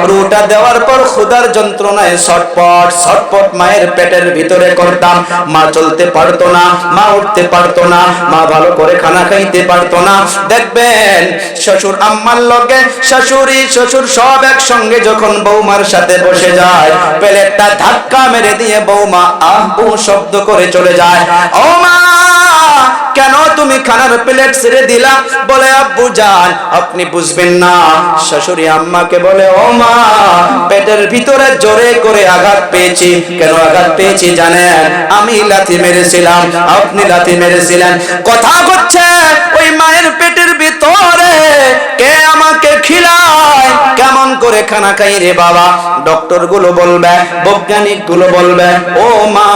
রূহটা দেওয়ার পর ক্ষুধার যন্ত্রণায় ছটপট ছটপট মায়ের পেটের ভিতরে করতাম। মা চলতে পারতো না, মা উঠতে পারতো না, মা ভালো করে খানা খাইতে পারতো না। দেখবেন শ্বশুর আম্মার লগে শাশুড়ি শ্বশুর সব একসঙ্গে যখন বৌমার সাথে বসে যায়, প্লেটটা ধাক্কা মেরে দিয়ে বৌমা আব্বু শব্দ করে চলে যায়। ও মা, কেন তুমি খানার প্লেট ছেড়ে দিলা? বলে আব্বু জান, আপনি বুঝবেন না। শাশুড়ি আম্মাকে বলে, ও মা, পেটের ভিতরে জোরে করে আঘাত পেয়েছি। কেন আঘাত পেয়েছি জানেন? আমি লাথি মেরেছিলাম, আপনি লাথি মেরেছিলেন। কথা হচ্ছে ওই মায়ের পেটের ভিতরে কে আমাকে খিলায়, কেমন করে করে খানা খাই রে বাবা, ডক্টর গুলো বলবে, বৈজ্ঞানিক গুলো বলবে, ও মা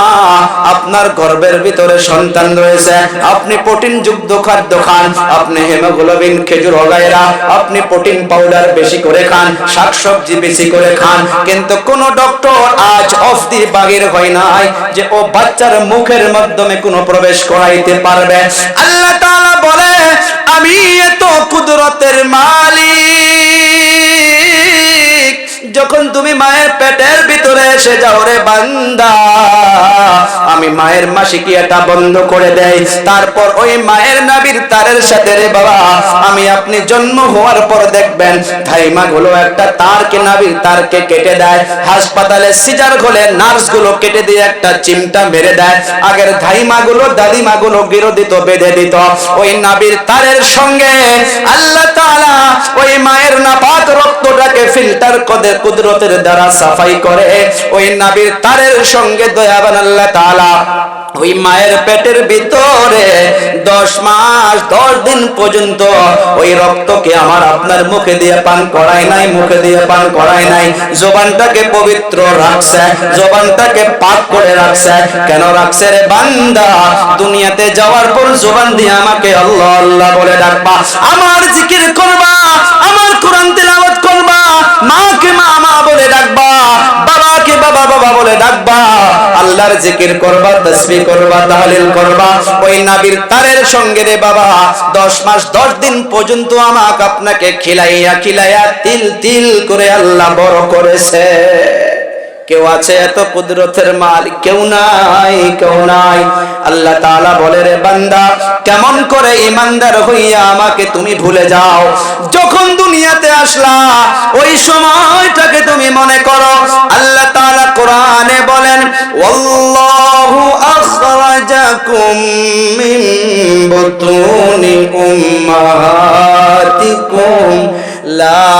আপনার গর্ভের ভিতরে সন্তান রয়েছে, আপনি প্রোটিন যুক্ত খাদ্য খান, আপনি হিমোগ্লোবিন খেজুর ওগাইরা, আপনি প্রোটিন পাউডার বেশি করে খান, শাকসবজি বেশি করে খান। কিন্তু কোন ডক্টর আজ অফদি বাগের হয় নাই যে ও বাচ্চার মুখের মাধ্যমে কোনো প্রবেশ করাইতে পারবে। আল্লাহ তাআলা বলে আমি এত কুদরতের মালিক, যখন তুমি মায়ের পেটের ভিতরে এসে যাও রে বান্দা, আমি মায়ের মাসিকিয়াটা বন্ধ করে দেই, তারপর ওই মায়ের নাভির তারের সাথে রে বাবা আমি আপনি জন্ম হওয়ার পর দেখবেন ধাইমা গুলো একটা তারকে নাভির তারকে কেটে দেয়। হাসপাতালে সিজার হলে নার্স গুলো কেটে দিয়ে একটা চিমটা মেরে দেয়। আগের ধাইমা গুলো দাদিমা গুলো গিরো দিত, বেঁধে দিত। ওই নাভির তারের সঙ্গে আল্লাহ তাআলা ওই মায়ের নাপাক রক্তটাকে ফিল্টার করে কুদরতের দ্বারা সাফাই করে। ওই নাভির তারের সঙ্গে দয়াবান আল্লাহ তাআলা ওই মায়ের পেটের ভিতরে 10 মাস 10 দিন পর্যন্ত ওই রক্তকে আমার আপনার মুখে দিয়ে পান করায় নাই, মুখে দিয়ে পান করায় নাই। জবানটাকে পবিত্র রাখছে, জবানটাকে পাক করে রাখছে। কেন রাখছে রে বান্দা? দুনিয়াতে যাওয়ার পর জবান দিয়ে আমাকে আল্লাহ আল্লাহ বলে ডাকবা, আমার জিকির করবা, আমার কোরআন তেলাওয়াত করবা, মাকে মা মা বলে ডাকবা, বাবাকে বাবা বাবা বলে ডাকবা, আল্লাহর জিকির করবা, তাসবিহ করবা, তাহলিল করবা। ওই নাবির তারের সঙ্গে রে বাবা 10 মাস 10 দিন পর্যন্ত আমাকে আপনাকে খিলাইয়া খিলাইয়া তিল তিল করে আল্লাহ বড় করেছে। কেউ আছে এত কুদরতের মালিক? কেউ নাই, কেউ নাই। আল্লাহ তাআলা বলে রে বান্দা কেমন করে ইমানদার হইয়া আমাকে তুমি ভুলে যাও? যখন দুনিয়াতে আসলা ওই সময়টাকে তুমি মনে করো। আল্লাহ তাআলা কোরআনে বলেন ওয়াল্লাহু আখরাজাকুম মিন বুতুনি উম্মাহাতিকুম লা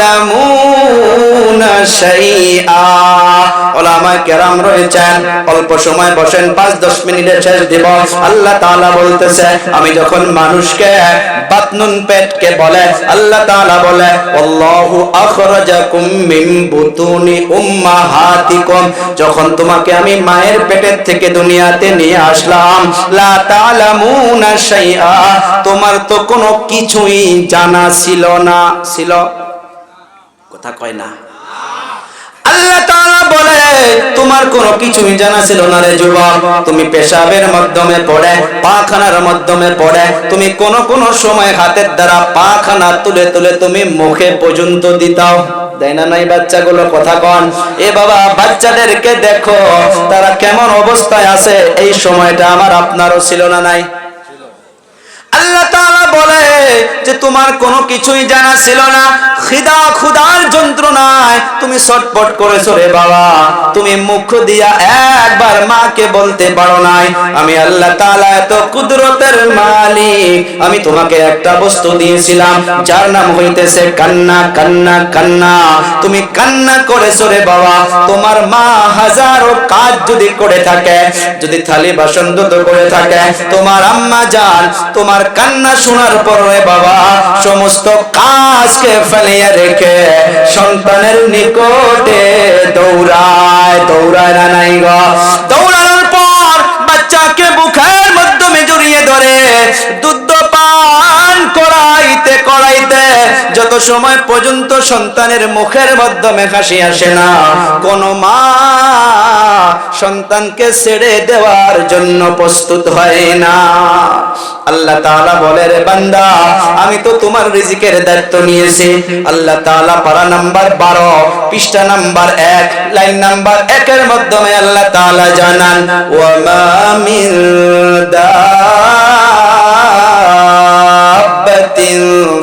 তা'লামুনা শাইআ। উলামায়ে কেরাম রয়েছেন, অল্প সময় বসেন, 5-10 মিনিটে শেষ দিব। আল্লাহ তাআলা বলতেছে আমি যখন মানুষকে বাতনুন পেটকে বলে, আল্লাহ তাআলা বলে আল্লাহু আখরাজাকুম মিন বুতুনি উম্মাহাতিকুম, যখন তোমাকে আমি মায়ের পেটের থেকে দুনিয়াতে নিয়ে আসলাম, লা তা'লামুনা শাইআ, তোমার তো কোনো কিছুই জানা ছিল না। ছিল? কথা কয় না। আল্লাহ তাআলা বলে তোমার কোনো কিছুই জানা ছিল না রে যুবক। তুমি পেশাবের মাধ্যমে পড়ে, পায়খানার মাধ্যমে পড়ে, তুমি কোন কোন সময় হাতের দ্বারা পায়খানা তুলে তুলে তুমি মুখে পর্যন্ত দিতাও। দেয় না নাই বাচ্চাগুলো? কথা কন। এ বাবা বাচ্চাদেরকে দেখো তারা কেমন অবস্থায় আছে, এই সময়টা আমার আপনারও ছিল না নাই? আল্লাহ তাআলা বলে যে তোমার কোনো কিছুই জানা ছিল না, খিদা ক্ষুধার যন্ত্রণায় তুমি ছটফট করেছো রে বাবা, তুমি মুখ দিয়া একবার মাকে বলতে পারো নাই আমি আল্লাহ তাআলা এত কুদরতের মালিক, আমি তোমাকে একটা বস্তু দিয়েছিলাম যার নাম হইতেছে কান্না। কান্না কান্না তুমি কান্না করেছো রে বাবা। তোমার মা হাজারো কাজ যদি করে থাকে, যদি থালি বাসন ধুতে করে থাকে, তোমার আম্মা জান তোমার কান্না শোনার পরে বাবা সমস্ত কাজকে ফেলিয়ে রেখে সন্তানের নিকটে দৌড়ায়। দৌড়ায় না নাই গো? দৌড়ানোর পর বাচ্চাকে বুকের মাধ্যমে জড়িয়ে ধরে দুধ পান করাইতে করাইতে যত সময় পর্যন্ত সন্তানের মুখের মাধ্যমে হাসি আসে না, কোন মা সন্তানকে ছেড়ে দেওয়ার জন্য প্রস্তুত হয় না। আল্লাহ তাআলা বলে রে বান্দা আমি তো তোমার রিজিকের দায়িত্ব নিয়েছি। আল্লাহ তাআলা পারা নাম্বার 12 পৃষ্ঠা নাম্বার 1 লাইন নাম্বার 1 এর মাধ্যমে আল্লাহ তাআলা জানান ওয়া মা মিন দাব্বাতিন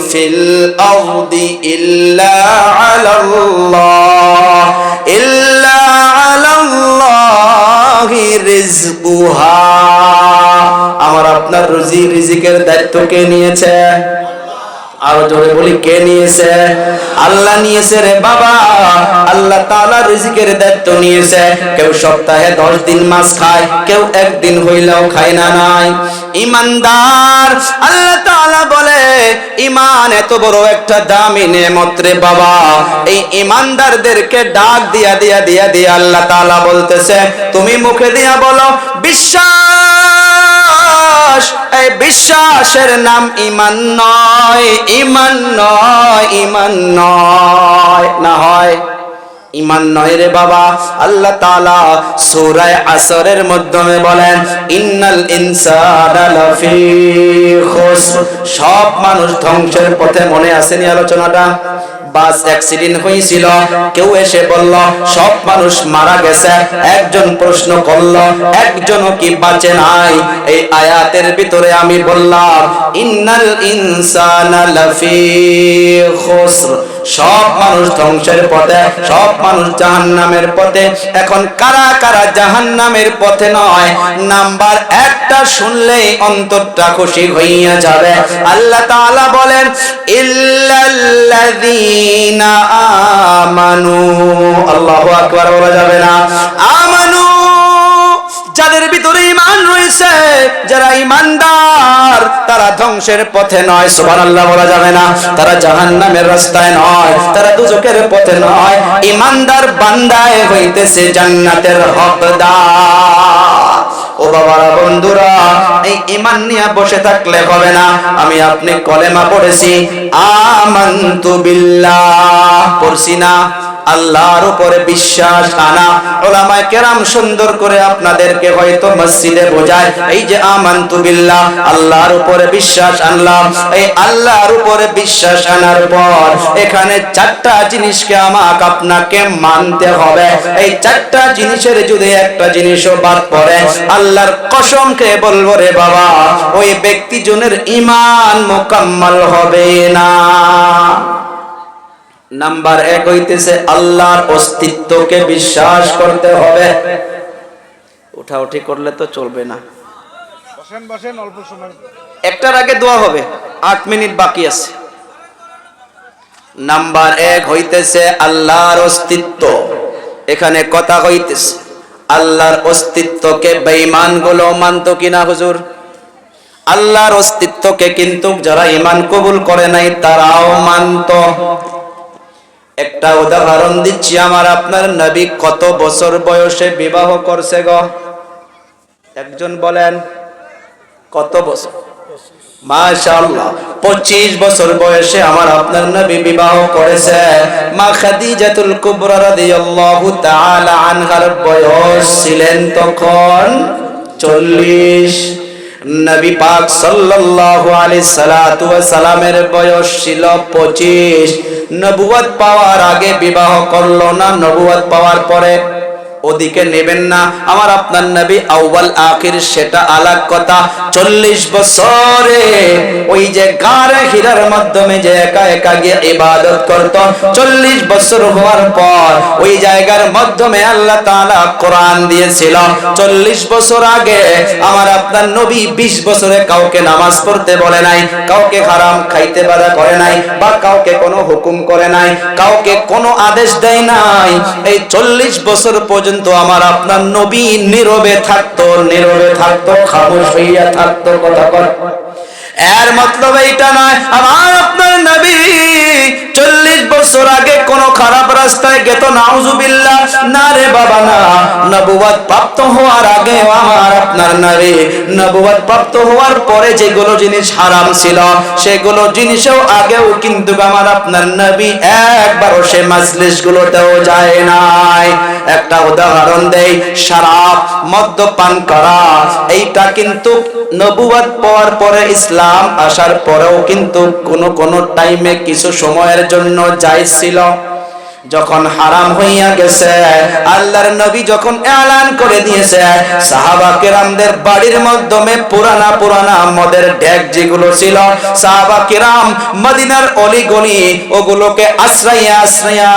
ফিল আরদি ইল্লা আলাল্লাহ ইল্লা আলাল্লাহি রিজকুহা। আমার আপনার রুজি রিজিকের দায়িত্ব কে নিয়েছে? আরো জোরে বলি কে নিয়েছে? আল্লাহ নিয়েছে রে বাবা। আল্লাহ তাআলা রিজিকের দায়িত্ব নিয়েছে। কেউ সপ্তাহে 10 দিন মাছ খায়, কেউ একদিন হইলেও খায় না নাই। ইমানদার। আল্লাহ তাআলা বলে ঈমান এত বড় একটা দামি নেয়ামত রে বাবা। এই ইমানদারদেরকে ডাক দিয়া দিয়া দিয়া দিয়া আল্লাহ তাআলা বলতেছে তুমি মুখে দিয়া বলো বিশ্বাস। এই বিশ্বাসের নাম ঈমান নয়, ঈমান নয়, ঈমান নয়, না হয় ঈমান নয় রে বাবা। আল্লাহ তাআলা সূরা আসরের মাধ্যমে বলেন ইন্নাল ইনসানা লাফি খুসর, সব মানুষ ধ্বংসের পথে। মনে আসেনি আলোচনাটা? বাস অ্যাক্সিডেন্ট হয়েছিল, কেউ এসে বলল সব মানুষ মারা গেছে। একজন প্রশ্ন করল একজনও কি বাঁচে নাই? এই আয়াতের ভিতরে আমি বললাম ইন্নাল ইনসানা লাফি খুসর, সব মানুষ ধ্বংসের পথে, সব মানুষ জাহান্নামের পথে। এখন কারা কারা জাহান্নামের পথে নয়? নাম্বার একটা শুনলেই অন্তরটা খুশি হইয়া যাবে। আল্লাহ তাআলা বলেন ইল্লাল্লাযীনা আমানু, আল্লাহু আকবার বলা যাবে না? আমানু, যাদের ভিতরে ঈমান রয়েছে, যারা ঈমানদার, তারা ধ্বংসের পথে নয়। সুবহানাল্লাহ বলা যাবে না? তারা জাহান্নামের রাস্তায় নয়, তারা দুজকের পথে নয়। ঈমানদার বান্দায় হইতেছে জান্নাতের হকদার। ও বাবারা, বন্ধুরা, এই ঈমান নিয়ে বসে থাকলে হবে না। আমি আপনি কলেমা পড়েছি, আমানতু বিল্লাহ পড়ছি না? আল্লাহর উপরে বিশ্বাস আনা। উলামায়ে কেরাম সুন্দর করে আপনাদেরকে হয়তো মসজিদে বোঝায়, এই যে আমানতু বিল্লাহ, আল্লাহর উপরে বিশ্বাস আনলাম। এই আল্লাহর উপরে বিশ্বাস আনার পর এখানে চারটা জিনিসকে আমাকে আপনাকে মানতে হবে। এই চারটা জিনিসের যদি একটা জিনিসও বাদ পড়ে, আল্লাহর কসম খেয়ে বলবো রে বাবা, ওই ব্যক্তি জনের ঈমান মুকাম্মাল হবে না। নাম্বার এক হইতেছে আল্লাহর অস্তিত্বকে বিশ্বাস করতে হবে। উঠাউঠি করলে তো চলবে না। বসেন বসেন, অল্প সময়। একটার আগে দোয়া হবে, 8 মিনিট বাকি আছে। নাম্বার এক হইতেছে আল্লাহর অস্তিত্ব। এখানে কথা হইতেছে আল্লাহর অস্তিত্বকে বেঈমান গুলো মানতো কিনা হুজুর? আল্লাহর অস্তিত্বকে কিন্তু যারা ঈমান কবুল করে নাই তারাও মানতো। একটা উদাহরণ দিচ্ছি, আমার আপনার নবী কত বছর বয়সে বিবাহ করছে গো? একজন বলেন কত বছর? মাশাআল্লাহ, 25 বছর বয়সে আমার আপনার নবী বিবাহ করেছে। মা খাদিজাতুল কুবরা রাদিয়াল্লাহু তাআলা আনহার বয়স ছিলেন তখন 40। নবী পাক সাল্লাল্লাহু আলাইহি সাল্লাতু ওয়া সালামের বয়স ছিল 25। নবুয়ত পাওয়ার আগে বিবাহ করলো না, নবুয়ত পাওয়ার পরে? ওদিকে নেবেন না। আমার আপনার নবী আউয়াল আখির সেটা আলাদা কথা। 40 বছরে ওই যে গারে হীরার মাধ্যমে যে একা একা গিয়ে ইবাদত করত, 40 বছর হওয়ার পর ওই জায়গার মাধ্যমে আল্লাহ তাআলা কোরআন দিয়েছিল। 40 বছর আগে আমার আপনার নবী 20 বছরে কাউকে নামাজ পড়তে বলে নাই, কাউকে হারাম খাইতে বাধা করে নাই, বা কাউকে কোনো হুকুম করে নাই, কাউকে কোনো আদেশ দেয় নাই। এই 40 বছর পর্যন্ত আমার আপনার নবী নীরবে থাকতো, নীরবে থাকতো, খামোশ হইয়া থাকতো। কথা বল। এর মতলব এইটা নয় আমার আপনার নবী 40 বছর আগে কোন খারাপ রাস্তায় গেত, নাউজুবিল্লাহ, না রে বাবা না। নবুয়ত প্রাপ্ত হওয়ার আগে আমার আপনার নবী, নবুয়ত প্রাপ্ত হওয়ার পরে যেগুলো জিনিস হারাম ছিল সেগুলো জিনিসও আগেও কিন্তু আমার আপনার নবী একবারও সে মাজলিস গুলোতেও যায় নাই। একটা উদাহরণ দেই, শরাব, মদ্যপান করা, এইটা কিন্তু নবুয়ত পাওয়ার পরে, ইসলাম আসার পরেও কিন্তু কোন টাইমে কিছু সময়ের জন্য জায়েজ ছিল। যখন হারাম হইয়া গেছে, আল্লাহর নবী যখন এলান করে দিয়েছে, সাহাবা কেরামদের বাড়ির মাধ্যমে পুরানা পুরানা মদের ডেক যেগুলো ছিল, সাহাবা কেরাম মদিনার অলি গলি ওগুলোকে আশ্রয়া আশ্রয়া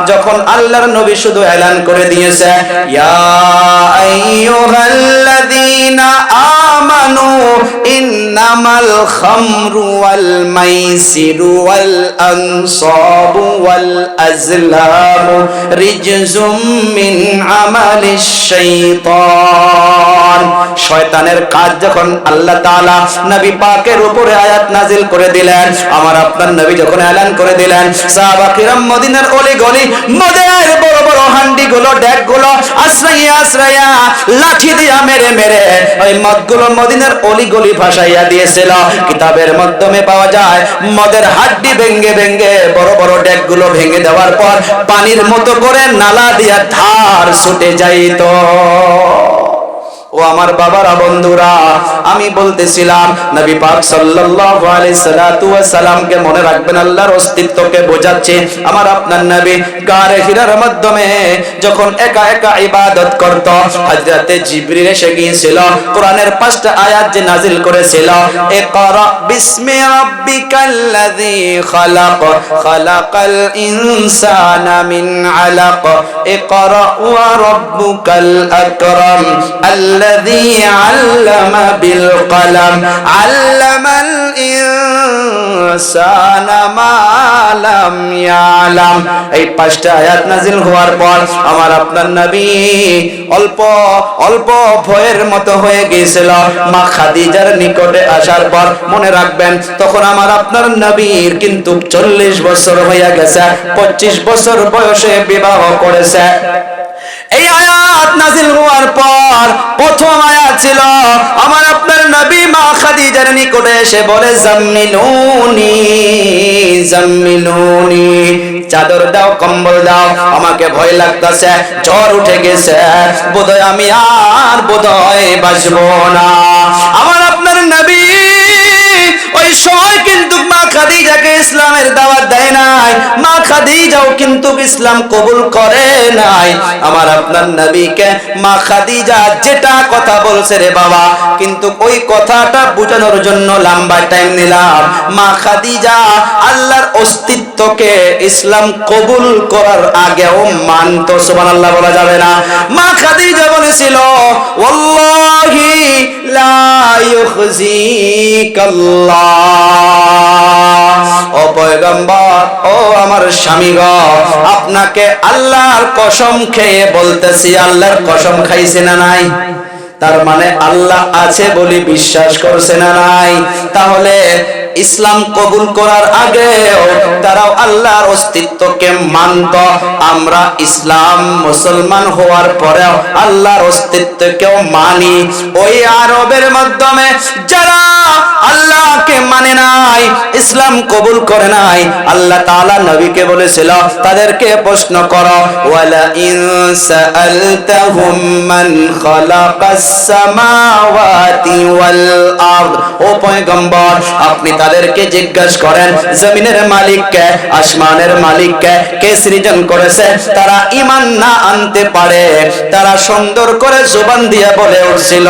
যখন আল্লাহর নবী শুধু এলান করে দিয়েছে, ইয়া আইয়ুহাল্লাযীনা আমানু আমানু ইন্নামাল খামরু ওয়াল মাইসিরু ওয়াল আনসাবু ওয়াল আজলামু রিজজুম মিন আমালিশ শাইতান। শয়তানের কাজ যখন আল্লাহ তাআলা নবী পাকের উপরে আয়াত নাজিল করে দিলেন, আমার আপনার নবী যখন এলান করে দিলেন, সাহাবা কিরাম মদিনার অলি গলি মদিনার বড় বড় হান্ডিগুলো ডেকগুলো আশ্রয়া আশ্রয়া লাঠি দিয়া মেরে মেরে ওই মদগুলো মদিনার অলি গলি ভাসাইয়া দিয়েছিল। কিতাবের মাধ্যমে পাওয়া যায় মদের হাড্ডি ভেঙ্গে ভেঙ্গে বড় বড় ডেকগুলো ভেঙে দেওয়ার পর পানির মতো করে নালা দিয়া ধার ছুটে যাইত। ও আমার বাবারা, বন্ধুরা, আমি বলতেছিলাম নবী পাক সাল্লাল্লাহু আলাইহি সাল্লাতু ওয়া সাল্লামকে মনে রাখবেন, আল্লাহর অস্তিত্বকে বোঝাচ্ছে। আমার আপনার নবী গারে হিরার মাধ্যমে যখন একা একা ইবাদত করত, হযরতে জিবরিল এসে গিয়েছিল, কোরআনের 5টা আয়াত যে নাজিল করেছিল, ইকরা বিসমি রাব্বিকাল্লাযী খালাক খালাকাল ইনসানা মিন আলাক ইকরা ওয়া রাব্বুকাল আকরাম الذي علم بالقلم علم الإنسان ما لم يعلم। এই 5টা আয়াত নাজিল হওয়ার পর আমার আপনার নবী অল্প অল্প ভয়ের মতো হয়ে গিয়েছিল। মা খাদিজার নিকটে আসার পর মনে রাখবেন, তখন আমার আপনার নবীর কিন্তু 40 বছর হয়ে গেছে, 25 বছর বয়সে বিবাহ করেছে। এই আয়াত নাজিল হওয়ার পর প্রথম আয়াত ছিল আমার আপনার নবী মা খাদিজার নিকটে এসে বলে, জাম্মিলুনি জাম্মিলুনি, চাদর দাও, কম্বল দাও, আমাকে ভয় লাগতেছে, জ্বর উঠে গেছে, বোধহয় আমি আর বোধহয় বাঁচবো না। আমার আপনার নবী ওই সময় কিন্তু মা খাদিজাকে ইসলামের দাওয়াত দেয় নাই, মা খাদিজাও কিন্তু ইসলাম কবুল করে নাই। আমার আপনার নবীকে মা খাদিজা যেটা কথা বলছে রে বাবা, কিন্তু ওই কথাটা বোঝানোর জন্য লম্বা টাইম নিলাম। মা খাদিজা আল্লাহর অস্তিত্বকে ইসলাম কবুল করার আগেও মানত, সুবহানাল্লাহ বলা যাবে না। মা খাদিজা বলেছিল, ওয়াল্লাহি লা ইউখজিকাল্লাহ, ও পয়গম্বর, ও আমার স্বামী গো, আপনাকে আল্লাহর কসম খেয়ে বলতেছি, আল্লাহর কসম খাইছে না নাই? তার মানে আল্লাহ আছে বলে বিশ্বাস করছে না নাই? তাহলে ইসলাম কবুল করার আগেও তারাও আল্লাহর অস্তিত্বকে মানত। আমরা ইসলাম মুসলমান হওয়ার পরেও আল্লাহর অস্তিত্বকেও মানি। ওই আরবের মাধ্যমে যারা আল্লাহকে মানে নাই, ইসলাম কবুল করে নাই, আল্লাহ তাআলা নবীকে বলেছিল তাদেরকে প্রশ্ন করো, ওয়ালা ইন সাআলতাহুম মান খালাকাস সামাওয়াতি ওয়াল আরদ, ও পয়গম্বর আপনি তাদেরকে জিজ্ঞাসা করেন জমিনের মালিককে, আসমানের মালিককে, কে সৃজন করেছে। তারা ঈমান না আনতে পারে, তারা সুন্দর করে জবান দিয়ে বলে উঠছিল,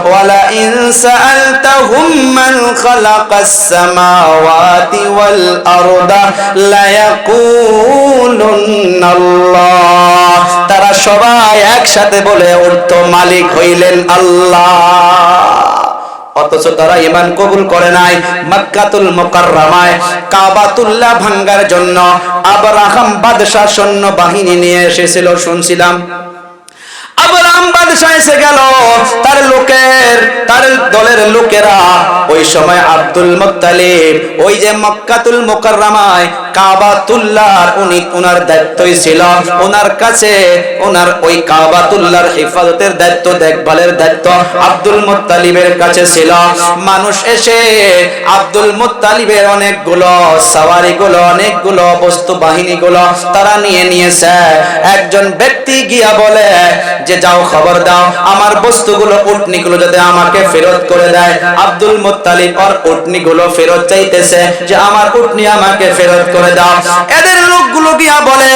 ওয়ালা ইন সাআলতাহুম মান খালাকাস সামাওয়াতি ওয়াল আরদা লা ইয়াকুলুনাল্লাহ, তারা সবাই একসাথে বলে উঠতো মালিক হইলেন আল্লাহ। অথচ তারা ঈমান কবুল করে নাই। মক্কাতুল মুকাররমায় কাবাতুল্লাহ ভাঙ্গার জন্য আবরাহাম বাদশা সৈন্য বাহিনী নিয়ে এসেছিল, শুনছিলাম। আবরাহাম বাদশা এসে গেল, তার দলের লোকেরা ওই সময় আব্দুল মুত্তালিব ওই যে মক্কাতুল মুকাররমায় কাবাতুল্লাহর ওনার দায়িত্বই ছিল, ওনার কাছে ওনার ওই কাবাতুল্লাহর হেফাজতের দায়িত্ব, দেখভালের দায়িত্ব আব্দুল মুত্তালিবের কাছে ছিল। মানুষ এসে আব্দুল মুত্তালিবের অনেকগুলো সাওয়ারিগুলো, অনেকগুলো বস্তু বাহিনীগুলো তারা নিয়ে নিয়েছে। একজন ব্যক্তি গিয়া বলে যে যাও খবর দাও, আমার বস্তুগুলো, উটনিগুলো যাতে আমাকে ফেরত করে দেয়। আব্দুল মুত্তালিব ওর উটনিগুলো ফেরত চাইতেছে যে আমার উটনি আমাকে ফেরত করে দাও। এদের লোকগুলো গিয়া বলে,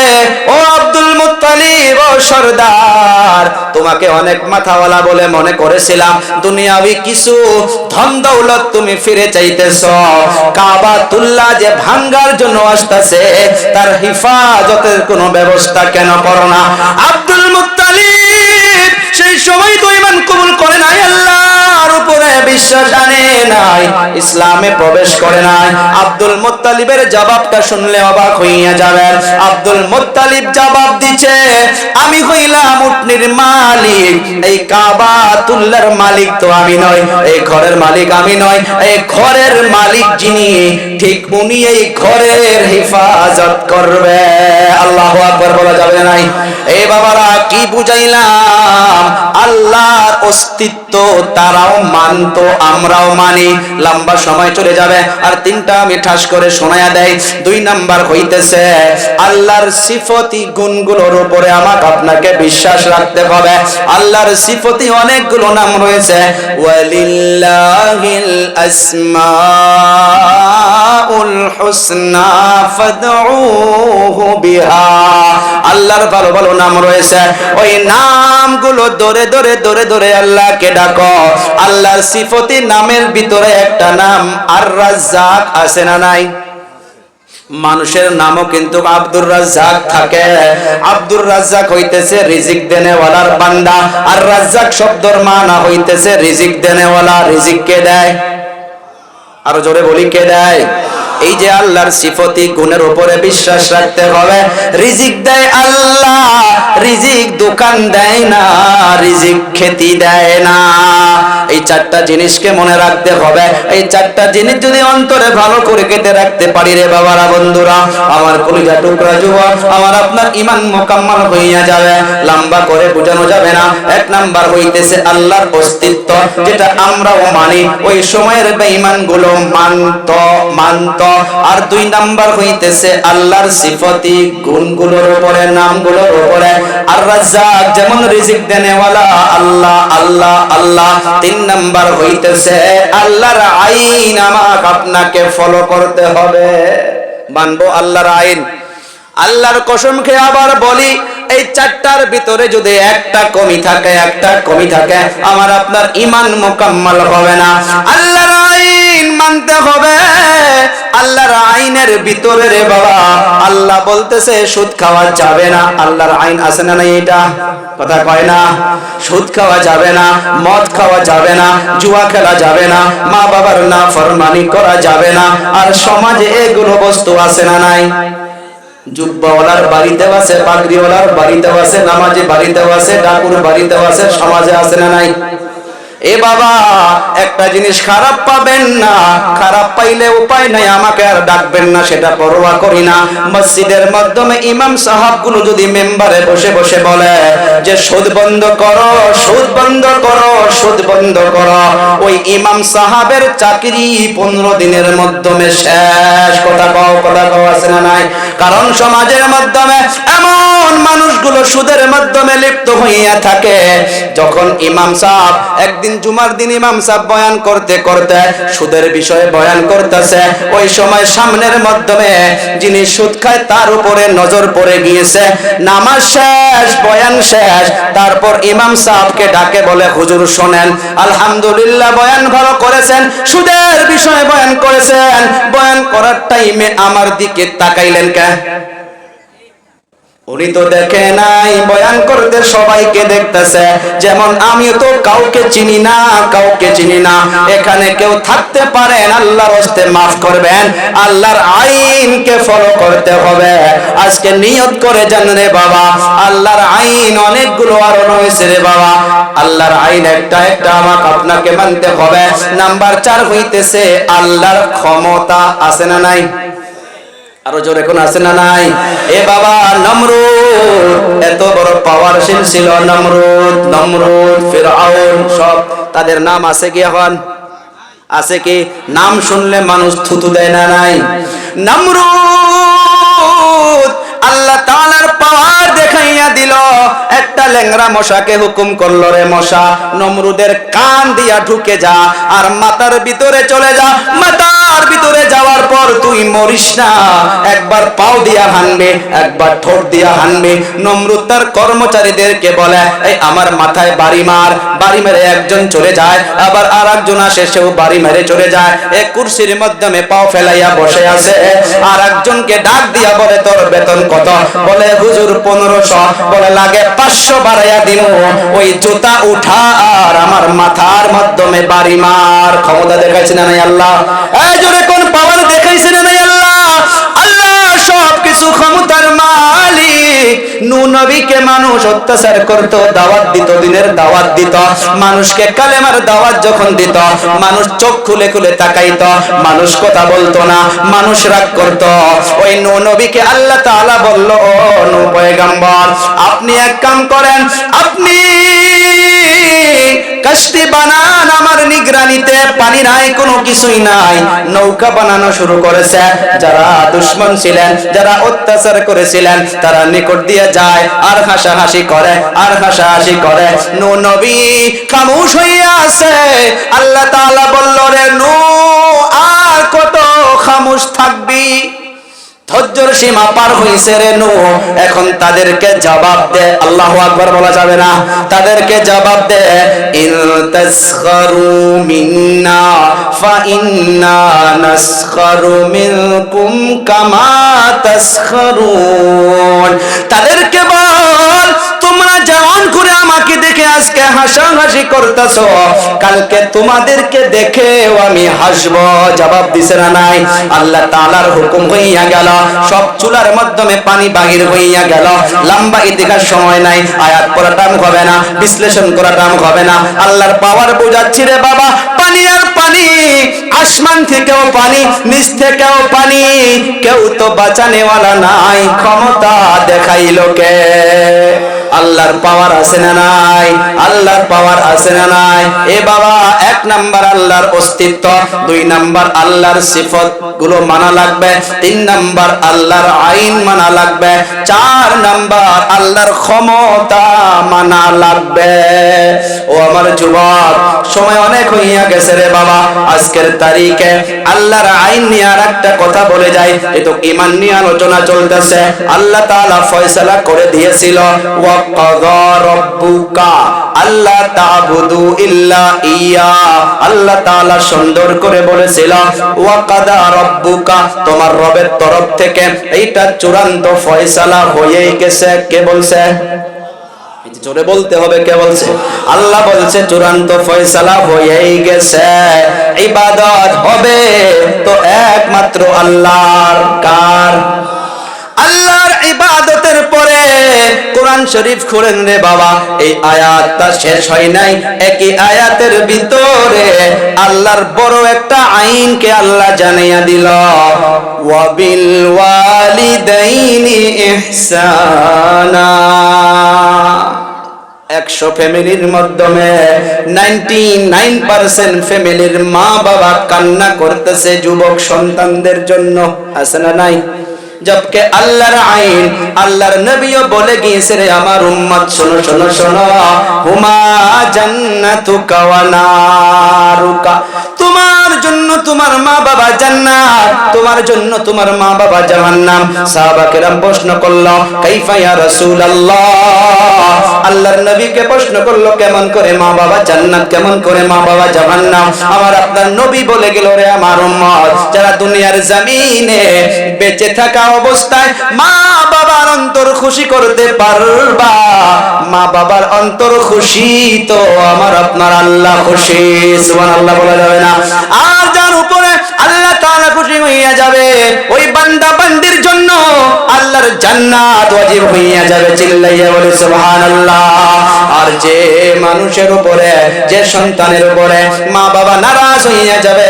ও আব্দুল মুত্তালিব, ও সরদার, তোমাকে অনেক মাথাওয়ালা বলে মনে করেছিলাম, দুনিয়াবি কিছু ধন দৌলত তুমি ফিরে চাইতেছ, কাবাতুল্লাহ যে ভাঙ্গার জন্য আসতেছে তার হিফাজতের কোনো ব্যবস্থা কেন করো না? আব্দুল মুত্তালিব সেই সময় তো ঈমান কবুল করে নাই, আল্লাহর উপরে উদ্দেশ্য জানে নাই, ইসলামে প্রবেশ করে নাই। আব্দুল মুত্তালিবের জবাবটা শুনলে অবাক হইয়া যাবেন। আব্দুল মুত্তালিব জবাব দিচ্ছে, আমি হইলাম উটনির মালিক, এই কাবাতুল্লাহর মালিক তো আমি নই, এই ঘরের মালিক আমি নই, এই ঘরের মালিক যিনি ঠিক উনি এই ঘরের হেফাজত করবে। আল্লাহু আকবার বলা যাবে নাই? এই বাবারা কি বুঝাইলাম? আল্লাহর অস্তিত্ব তারাও মানতো, আমরাও মানি। লম্বা সময় চলে যাবে, আর তিনটা আমি ঠাস করে শোনায়া দেই। 2 নাম্বার হইতেছে আল্লাহর সিফতি গুণগুলোর উপরে আমাকে আপনাকে বিশ্বাস রাখতে হবে। আল্লাহর সিফতি অনেকগুলো নাম রয়েছে। ওয়ালিল্লাহিল আসমাউল হুসনা ফাদউহু বিহা। আল্লাহর ভালো ভালো নাম রয়েছে, ওই নামগুলো ধরে ধরে ধরে ধরে আল্লাহকে ডাকো। আল্লাহর সিফতি নামের ভিতরে একটা নাম আর রাজ্জাক আছে না নাই? মানুষের নামও কিন্তু আব্দুর রাজ্জাক থাকে। আব্দুর রাজ্জাক হইতেছে রিজিক দেনেওয়ালার বান্দা, আর রাজ্জাক শব্দের মানা হইতেছে রিজিক দেনেওয়ালা। রিজিক কে দেয়? আরো জোরে বলি, কে দেয়? এই যে আল্লাহর সিফতি গুণের উপরে বিশ্বাস রাখতে হবে। রিজিক দেয় আল্লাহ, রিজিক দোকান দেয় না, রিজিক খেতি দেয় না। এই 4টা জিনিসকে মনে রাখতে হবে। এই 4টা জিনিস যদি অন্তরে ভালো করে কেটে রাখতে পারি রে বাবারা, বন্ধুরা, আমার কলিজা টুকরা যুবক, আমার আপনার ঈমান মোকাম্মল হইয়া যাবে। লম্বা করে বোঝানো যাবে না। 1 নাম্বার হইতেছে আল্লাহর অস্তিত্ব, যেটা আমরাও মানি, ওই সময়ের বেঈমান গুলো মানত। আর 2 নাম্বার হইতেছে আল্লাহর সিফতি গুণগুলোর উপরে, নামগুলোর উপরে। আর রাজ্জাক যেমন রিজিক দেনেওয়ালা আল্লাহ আল্লাহ আল্লাহ। 3 নাম্বার হইতেছে আল্লাহর আইন আমাকে আপনাকে ফলো করতে হবে, মানবো আল্লাহর আইন। আল্লাহর কসম খেয়ে আবার বলি, এই 4টার ভিতরে যদি একটা কমি থাকে, আমার আপনার ঈমান মুকাম্মাল হবে না। আল্লাহর আইন মানতে হবে। আল্লাহর আইনের ভিতরে রে বাবা, আল্লাহ বলতেছে সুদ খাওয়া যাবে না। আল্লাহর আইন আছে না নাই? এটা কথা কয় না? সুদ খাওয়া যাবে না, মদ খাওয়া যাবে না, জুয়া খেলা যাবে না, মা বাবার নাফরমানি করা যাবে না। আর সমাজে এগুলো বস্তু আছে না নাই? জুব্বাওয়ালার বাড়িতেও আছে, পাগড়িওয়ালার বাড়িতেও আছে, নামাজি বাড়িতেও আছে, ডাকুর বাড়িতেও আছে, সমাজে আছে না নাই? এ বাবা, একটা জিনিস খারাপ পাবেন না, খারাপ পাইলে উপায় নাই, আমাকে আর ডাকবেন না, সেটা পরোয়া করি না। মসজিদের মাধ্যমে ইমাম সাহাবগুলো যদি মেম্বারে বসে বসে বলে যে সুদ বন্ধ করো, সুদ বন্ধ করো, সুদ বন্ধ করো, ওই ইমাম সাহাবের চাকরি 15 দিনের মাধ্যমে শেষ। কথা কও আছে না নাই? কারণ সমাজের মাধ্যমে এমন মানুষগুলো সুদের মাধ্যমে লিপ্ত হইয়া থাকে। যখন ইমাম সাহেব একদিন জুমার দিন ইমাম সাহেব বয়ান করতে করতে সুদের বিষয়ে বয়ান করতেছে, ওই সময় সামনের মাধ্যমে যিনি সুদ খায় তার উপরে নজর পড়ে গিয়েছে। নামাজ শেষ, বয়ান শেষ, তারপর ইমাম সাহেবকে ডাকে বলে, হুজুর শোনেন, আলহামদুলিল্লাহ বয়ান ভালো করেছেন, সুদের বিষয়ে বয়ান করেছেন, বয়ান করার টাইমে আমার দিকে তাকাইলেন কেন? উনি তো দেখে নাই, বয়ান করতে সবাইকে দেখতেছে। যেমন আমিও তো কাউকে চিনি না, এখানে কেউ থাকতে পারেন, আল্লাহর হস্তে মাফ করবেন। আল্লাহর আইনকে ফলো করতে হবে। আজকে নিয়ত করে যান রে বাবা, আল্লাহর আইন অনেকগুলো আরো রয়েছে রে বাবা। আল্লাহর আইন একটা আমাকে আপনাকে মানতে হবে। নাম্বার 4 হইতেছে আল্লাহর ক্ষমতা আছে না নাই? আরো জোরে কোন আছে না নাই? এ বাবা, নমরুদ এত বড় পাওয়ারশীল ছিল। নমরুদ, ফিরআউন, সব তাদের নাম আছে কি? এখন আছে কি? নাম শুনলে মানুষ থুতু দেয় না নাই? নমরুদ আল্লাহ তাআলার পাওয়ার দেখাইয়া দিল। একটা ল্যাংড়া মশাকে হুকুম করলো, রে মশা, নমরুদের কান দিয়া ঢুকে যা আর মাথার ভিতরে চলে যা। মাথার তার ভিতরে যাওয়ার পর তুই মরিস না, একবার পাও দিয়া হানবে, একবার ঠোঁট দিয়া হানবে। নমরুদ তার কর্মচারীদেরকে বলে, এই আমার মাথায় বাড়ি মার। বাড়ি মেরে একজন চলে যায়, আবার আর একজন আসে, সেও বাড়ি মেরে চলে যায়। এক কুরসির মাধ্যমে পাও ফেলাইয়া বসে আছে। আর একজনকে ডাক দিয়া বলে, তোর বেতন কত? বলে হুজুর 1500। বলে লাগে 500 বাড়াইয়া দিন, ওই জুতা উঠা আর আমার মাথার মাধ্যমে বাড়ি মার। ক্ষমতা দেখাইছে না নাই আল্লাহ? এই জোরে কোন পাওয়ার দেখাইছে না নাই আল্লাহ? আল্লাহ সবকিছু ক্ষমতার মালিক। নূহ নবীকে মানুষ অত্যাচার করত, দাওয়াত দিত, দিনের দাওয়াত দিত, মানুষকে কালেমার দাওয়াত যখন দিত, মানুষ চোখ খুলে খুলে তাকাইত, মানুষ কথা বলতো না, মানুষ রাগ করত। ওই নূহ নবীকে আল্লাহ তাআলা বলল, ও নূহ পয়গম্বর, আপনি এক কাম করেন, আপনি কাশতি বানান আমার নিগরানিতে। পানি নাই, কোনো কিছুই নাই, নৌকা বানানো শুরু করেছে। যারা দুশমন ছিলেন, যারা অত্যাচার করেছিলেন, তারা নিকট দিয়ে যায় আর হাসাহাসি করে, আর হাসাহাসি করে। নূহ নবী খামোশ হইয়া আছে। আল্লাহ তাআলা বলল, রে নূহ, আর কত খামোশ থাকবি? ধৈর্যের সীমা পার হইছে রে নূহ, এখন তাদেরকে জবাব দে। আল্লাহু আকবার বলা যাবে না? তাদেরকে জবাব দে, ইন তাসখারু মিন্না ফা ইন্না নাসখারু মিনকুম কামা তাসখারুন। তাদেরকে বল, তোমরা যেমন করে আমাকে দেখে আজকে হাসাহাসি করতেছো, কালকে তোমাদেরকে দেখেও আমি হাসবো। জবাব দিছে না নাই? আল্লাহ তাআলার হুকুম হইয়া গেল, সব চুলার মাধ্যমে পানি বাহির হইয়া গেল। লম্বা ইতিহাস সময় নাই, আয়াত পড়াটাম হবে না, বিশ্লেষণ করাটাম হবে না। আল্লাহর পাওয়ার বোঝাচ্ছি রে বাবা। পানি আর পানি, আসমান থেকেও পানি, নিচ থেকেও পানি, কেউ তো বাঁচানেওয়ালা নাই। ক্ষমতা দেখাইলো কে? আল্লাহর পাওয়ার আছে না নাই? আল্লাহর পাওয়ার আছে না নাই? এ বাবা, 1 নাম্বার আল্লাহর অস্তিত্ব, 2 নাম্বার আল্লাহর সিফত গুলো মানা লাগবে, 3 নাম্বার আল্লাহর আইন মানা লাগবে, 4 নাম্বার আল্লাহর ক্ষমতা মানা লাগবে। ও আমার যুবক, সময় অনেক হইয়া গেছে রে বাবা। আজকের তারিখে আল্লাহর আইন নিয়ে আর একটা কথা বলে যায়, এ তো ঈমান নিয়ে আলোচনা চলতেছে। আল্লাহ তাআলা ফয়সালা করে দিয়েছিল, ওয়া কাযা রাব্বুকা আল্লা তা'বুদু ইল্লা ইয়া। আল্লাহ তাআলা সুন্দর করে বলেছিল, ওয়া কাযা রাব্বুকা, তোমার রবের তরফ থেকে এইটা চূড়ান্ত ফয়সালা হয়েই গেছে। কে বলছে? জোরে বলতে হবে, কে বলছে? আল্লাহ বলছে চূড়ান্ত ফয়সালা হয়েই গেছে। ইবাদত হবে তো একমাত্র আল্লাহর। কার? আল্লাহর ইবাদতের পরে কোরআন শরীফ খুলেন রে বাবা, এই আয়াতটা শেষ হয় নাই। একই আয়াতের ভিতরে আল্লাহর বড় একটা আইনকে আল্লাহ জানিয়ে দিল, ওয়া বিল ওয়ালিদাইনি ইহসানা। 100 ফ্যামিলির মাধ্যমে 99% ফ্যামিলির মা বাবা কান্না করতেছে যুবক সন্তানদের জন্য। আছে না নাই? জবকে আল্লাহর আইন, আল্লাহর নবীও বলে গিয়েছে, রে আমার উম্মত শোনো শোনো শোনো, হুমা জান্নাতুকা ওয়া নারুকা, তোমার জন্য তোমার মা বাবা জান্নাত, তোমার জন্য তোমার মা বাবা জাহান্নাম। সাহাবা কেরাম প্রশ্ন করলো, কাইফা ইয়া রাসূলুল্লাহ? আল্লাহর নবীকে প্রশ্ন করলো, কেমন করে মা বাবা জান্নাত, কেমন করে মা বাবা জাহান্নাম? আমার আপনার নবী বলে গেল, রে আমার উম্মত, যারা দুনিয়ার জমিনে বেঁচে থাকা অবস্থায় মা বাবার অন্তর খুশি করতে পারবা, মা বাবার অন্তর খুশি তো আমার আপনার আল্লাহ খুশি। সুবহানাল্লাহ বলা যাবে না? আর যার উপরে আল্লাহ তাআলা খুশি হইয়া যাবে, ওই বান্দা বান্দির জন্য আল্লাহর জান্নাত ওয়াজিব হইয়া যাবে। চিল্লাইয়া বলে সুবহানাল্লাহ। আর যে মানুষের উপরে, যে সন্তানের উপরে মা বাবা নারাজ হইয়া যাবে,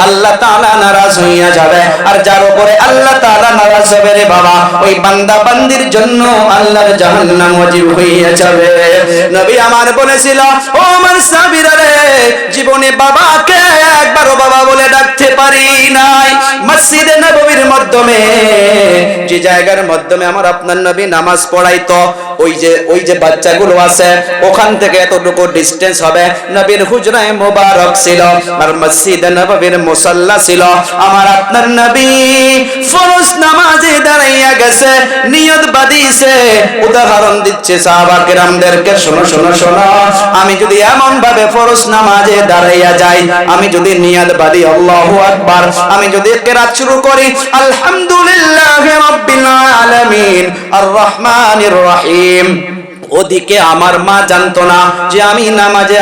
আল্লাহ তাআলা নারাজ হইয়া যাবে। আর যার উপরে আল্লাহ তাআলা নারাজ হবে রে বাবা, ওই বান্দা বান্দির জন্য আল্লাহর জাহান্নাম ওয়াজিব হইয়া যাবে। নবী আমার বলেছিল, ও আমার সাহাবীরা রে, জীবনে বাবাকে একবারও বাবা বলে ডাকতে পারি নাই। মসজিদে নববীর মধ্যে মাধ্যমে, যে জায়গার মাধ্যমে আমার আপনার নবী নামাজ পড়াইতো, ওই যে বাচ্চাগুলো আছে ওখান থেকে এতটুকু ডিসটেন্স হবে নবীর হুজরায়ে মোবারক ছিল আর মসজিদে নববীর মুসাল্লা ছিল। আমার আপনার নবী ফরজ নামাজে দাঁড়াইয়া গেছে, নিয়ত বাঁধিয়েছে। উদাহরণ দিচ্ছে সাহাবা কেরামদেরকে, শোনো শোনো শোনো, আমি যদি এমন ভাবে ফরজ নামাজে দাঁড়াইয়া যাই, আমি যদি নিয়ত বাঁধি আল্লাহু আকবার, আমি যদি কিরাত শুরু করি আলহামদুলিল্লাহি রাব্বিল আলামিন আর রহমানির রহিম, ওদিকে আমার মা জানতো না যে আমি নামাজে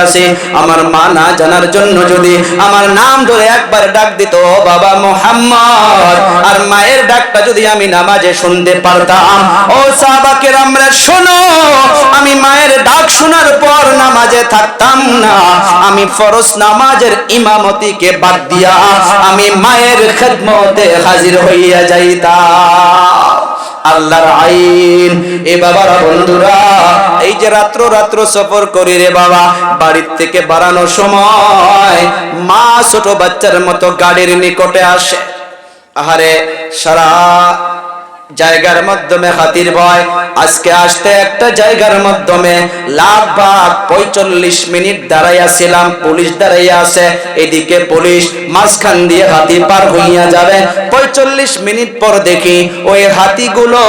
আছি। আমার মা না জানার জন্য যদি আমার নাম ধরে একবার ডাক দিত বাবা মুহাম্মদ, আর মায়ের ডাকটা যদি আমি নামাজে শুনতে পারতাম, ও সাহাবা কেরামরা শোনো, আমি মায়ের ডাক শোনার পর নামাজে থাকতাম না, আমি ফরজ নামাজের ইমামতিকে বাদ দিয়া আমি মায়ের খেদমতে হাজির হইয়া যাইতাম। আল্লাহর আইন। এ বাবারা বন্ধুরা, এই যে রাত্র সফর করি রে বাবা, বাড়ির থেকে বাড়ানোর সময় মা ছোট বাচ্চার মতো গাড়ির নিকটে আসে। আহারে, সারা জায়গার মাধ্যমে হাতির ভয়, আজকে আসতে একটা জায়গার মাধ্যমে লাগভাগ 45 মিনিট দাঁড়াইয়াছিলাম, পুলিশ দাঁড়াইয়া আছে, এদিকে পুলিশ, মাঝখান দিয়ে হাতি পার হইয়া যাবে। 45 মিনিট পর দেখি ওই হাতিগুলো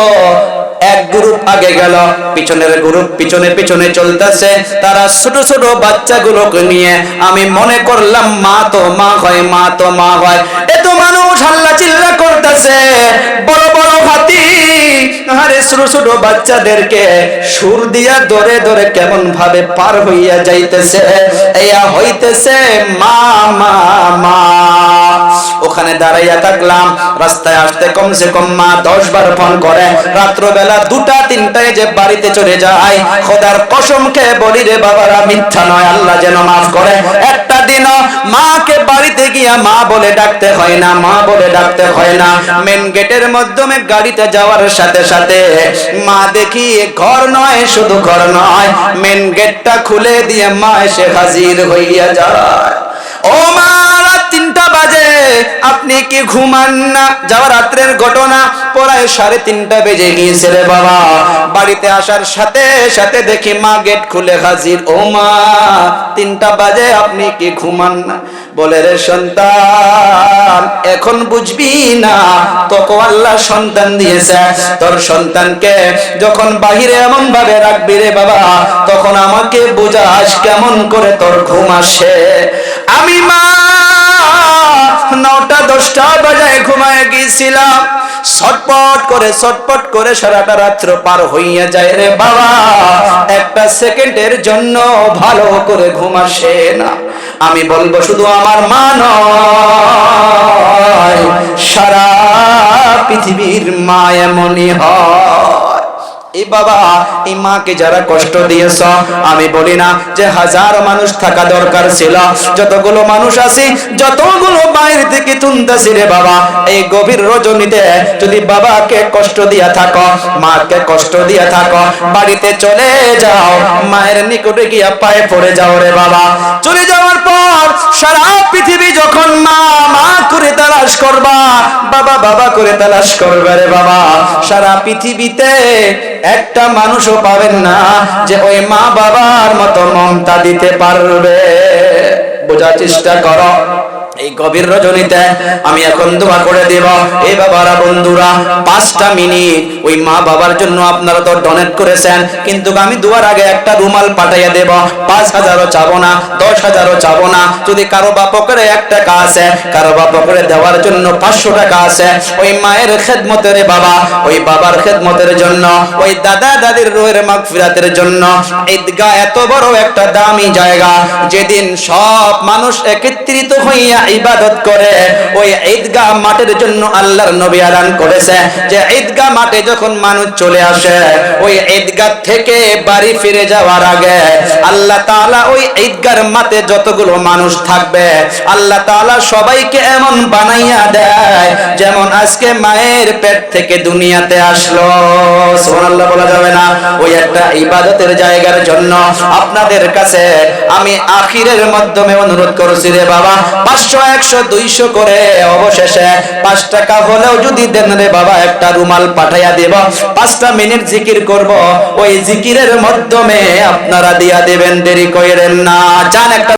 এক গ্রুপ আগে গেল, পিছনের গ্রুপ পিছনে পিছনে চলতেছে, তারা ছোট ছোট বাচ্চাগুলোকে নিয়ে। আমি মনে করলাম মা তো মা হয়, এত মানুষ হাল্লা চিল্লা করতেছে, বড় বড় হাতি আরে ছোট ছোট বাচ্চাদেরকে সুর দিয়া ধরে ধরে কেমন ভাবে পার হইয়া যাইতেছে, এয়া হইতেছে মা মা মা। ওখানে দাঁড়াইয়া থাকলাম, রাস্তায় আসতে কমসে কম মা 10 বার ফোন করে, রাত্রবেলা 2টা-3টায় যে বাড়িতে চলে যায়, খোদার কসম খেয়ে বলি রে বাবারা, মিথ্যা নয়, আল্লাহ যেন মাফ করে, একটা দিনও মাকে বাড়িতে গিয়া মা বলে ডাকতে হয় না। মেন গেটের মাধ্যমে গাড়িতে যাওয়ার সাথে সাথে মা দেখি ঘর নয়, শুধু ঘর নয়, মেন গেটটা খুলে দিয়ে মা এসে হাজির হইয়া যায়। ও মা, 3টা বাজে, আপনি কি ঘুমান না? যাওয়া রাত্রের ঘটনা, প্রায় 3:30 বেজে গিয়েছে রে বাবা। বাড়িতে আসার সাথে সাথে দেখি মা গেট খুলে হাজির। ও মা, 3টা বাজে, আপনি কি ঘুমান না? বলে রে সন্তান, এখন বুঝবি না, তোকে আল্লাহ সন্তান দিয়েছে, তোর সন্তানকে যখন বাহিরে এমন ভাবে রাখবি রে বাবা, তখন আমাকে বুঝাস কেমন করে তোর ঘুম আসে। আমি মা 9টা-10টা বাজায় ঘুমায় গিয়েছিলাম, ছটপট করে সারাটা রাত্র পার হইয়া যায় রে বাবা, একটা সেকেন্ডের জন্য ভালো করে ঘুম আসে না। আমি বলবো শুধু আমার মা নয়, সারা পৃথিবীর মা এমনই হয়। এই বাবা, এই মাকে যারা কষ্ট দিয়েছ, আমি বলি না যে হাজার মানুষ থাকা দরকার ছিল, যতগুলো মানুষ আছে, যতগুলো বাইরে থেকে তুলতেছি রে বাবা, এই গভীর রজনীতে যদি বাবাকে কষ্ট দিয়া থাকো, মাকে কষ্ট দিয়া থাকো, বাড়িতে চলে যাও, মায়ের নিকটে গিয়া পায়ে পড়ে যাও রে বাবা। চলে যাওয়ার পর সারা পৃথিবী যখন মা মা করে তালাশ করবা, বাবা বাবা করে তালাশ করবে রে বাবা, সারা পৃথিবীতে একটা মানুষও পাবেন না যে ওই মা বাবার মতো মমতা দিতে পারবে। বোঝার চেষ্টা করো। এই গভীর রজনীতে আমি এখন দোয়া করে দেব। এই বাবারা বন্ধুরা, 5টা মিনিট ওই মা বাবার জন্য আপনারা তো ডোনেট করেছেন, কিন্তু আমি দোয়ার আগে একটা রুমাল পাঠাইয়া দেব। 5,000ও চাবো না, 10,000ও চাবো না। যদি কারো বা পকেটে 1 টাকা আছে, কারো বা পকেটে দেওয়ার জন্য 500 টাকা আছে, ওই মায়ের খেদমতের বাবা, ওই বাবার খেদমতের জন্য, ওই দাদা দাদির রুহের মাগফিরাতের জন্য, ঈদগাহ এত বড় একটা দামি জায়গা, যেদিন সব মানুষ একত্রিত হইয়া ইবাদত করে, ওই ঈদগাহ মাঠের জন্য আল্লাহর নবী এলান করেছে যে ঈদগাহ মাঠে যখন মানুষ চলে আসে, ওই ঈদগাহ থেকে বাড়ি ফিরে যাওয়ার আগে আল্লাহ তাআলা ওই ঈদগাহর মাঠে যতগুলো মানুষ থাকবে, আল্লাহ তাআলা সবাইকে এমন বানাইয়া দেয় যেমন আজকে মায়ের পেট থেকে দুনিয়াতে আসলো। সুবহানাল্লাহ বলা যাবে না? ওই একটা ইবাদতের জায়গার জন্য আপনাদের কাছে আমি আখিরের মাধ্যমে অনুরোধ করছি রে বাবা, 500 100 200 করে অবশেষে 5 টাকা হলেও যদি দেন রে বাবা, একটা রুমাল পাঠাইয়া দেব, 5টা মিনিট জিকির করব, ওই জিকিরের মাধ্যমে আপনারা দিয়া দেবেন, দেরি কইরেন না। চান একটা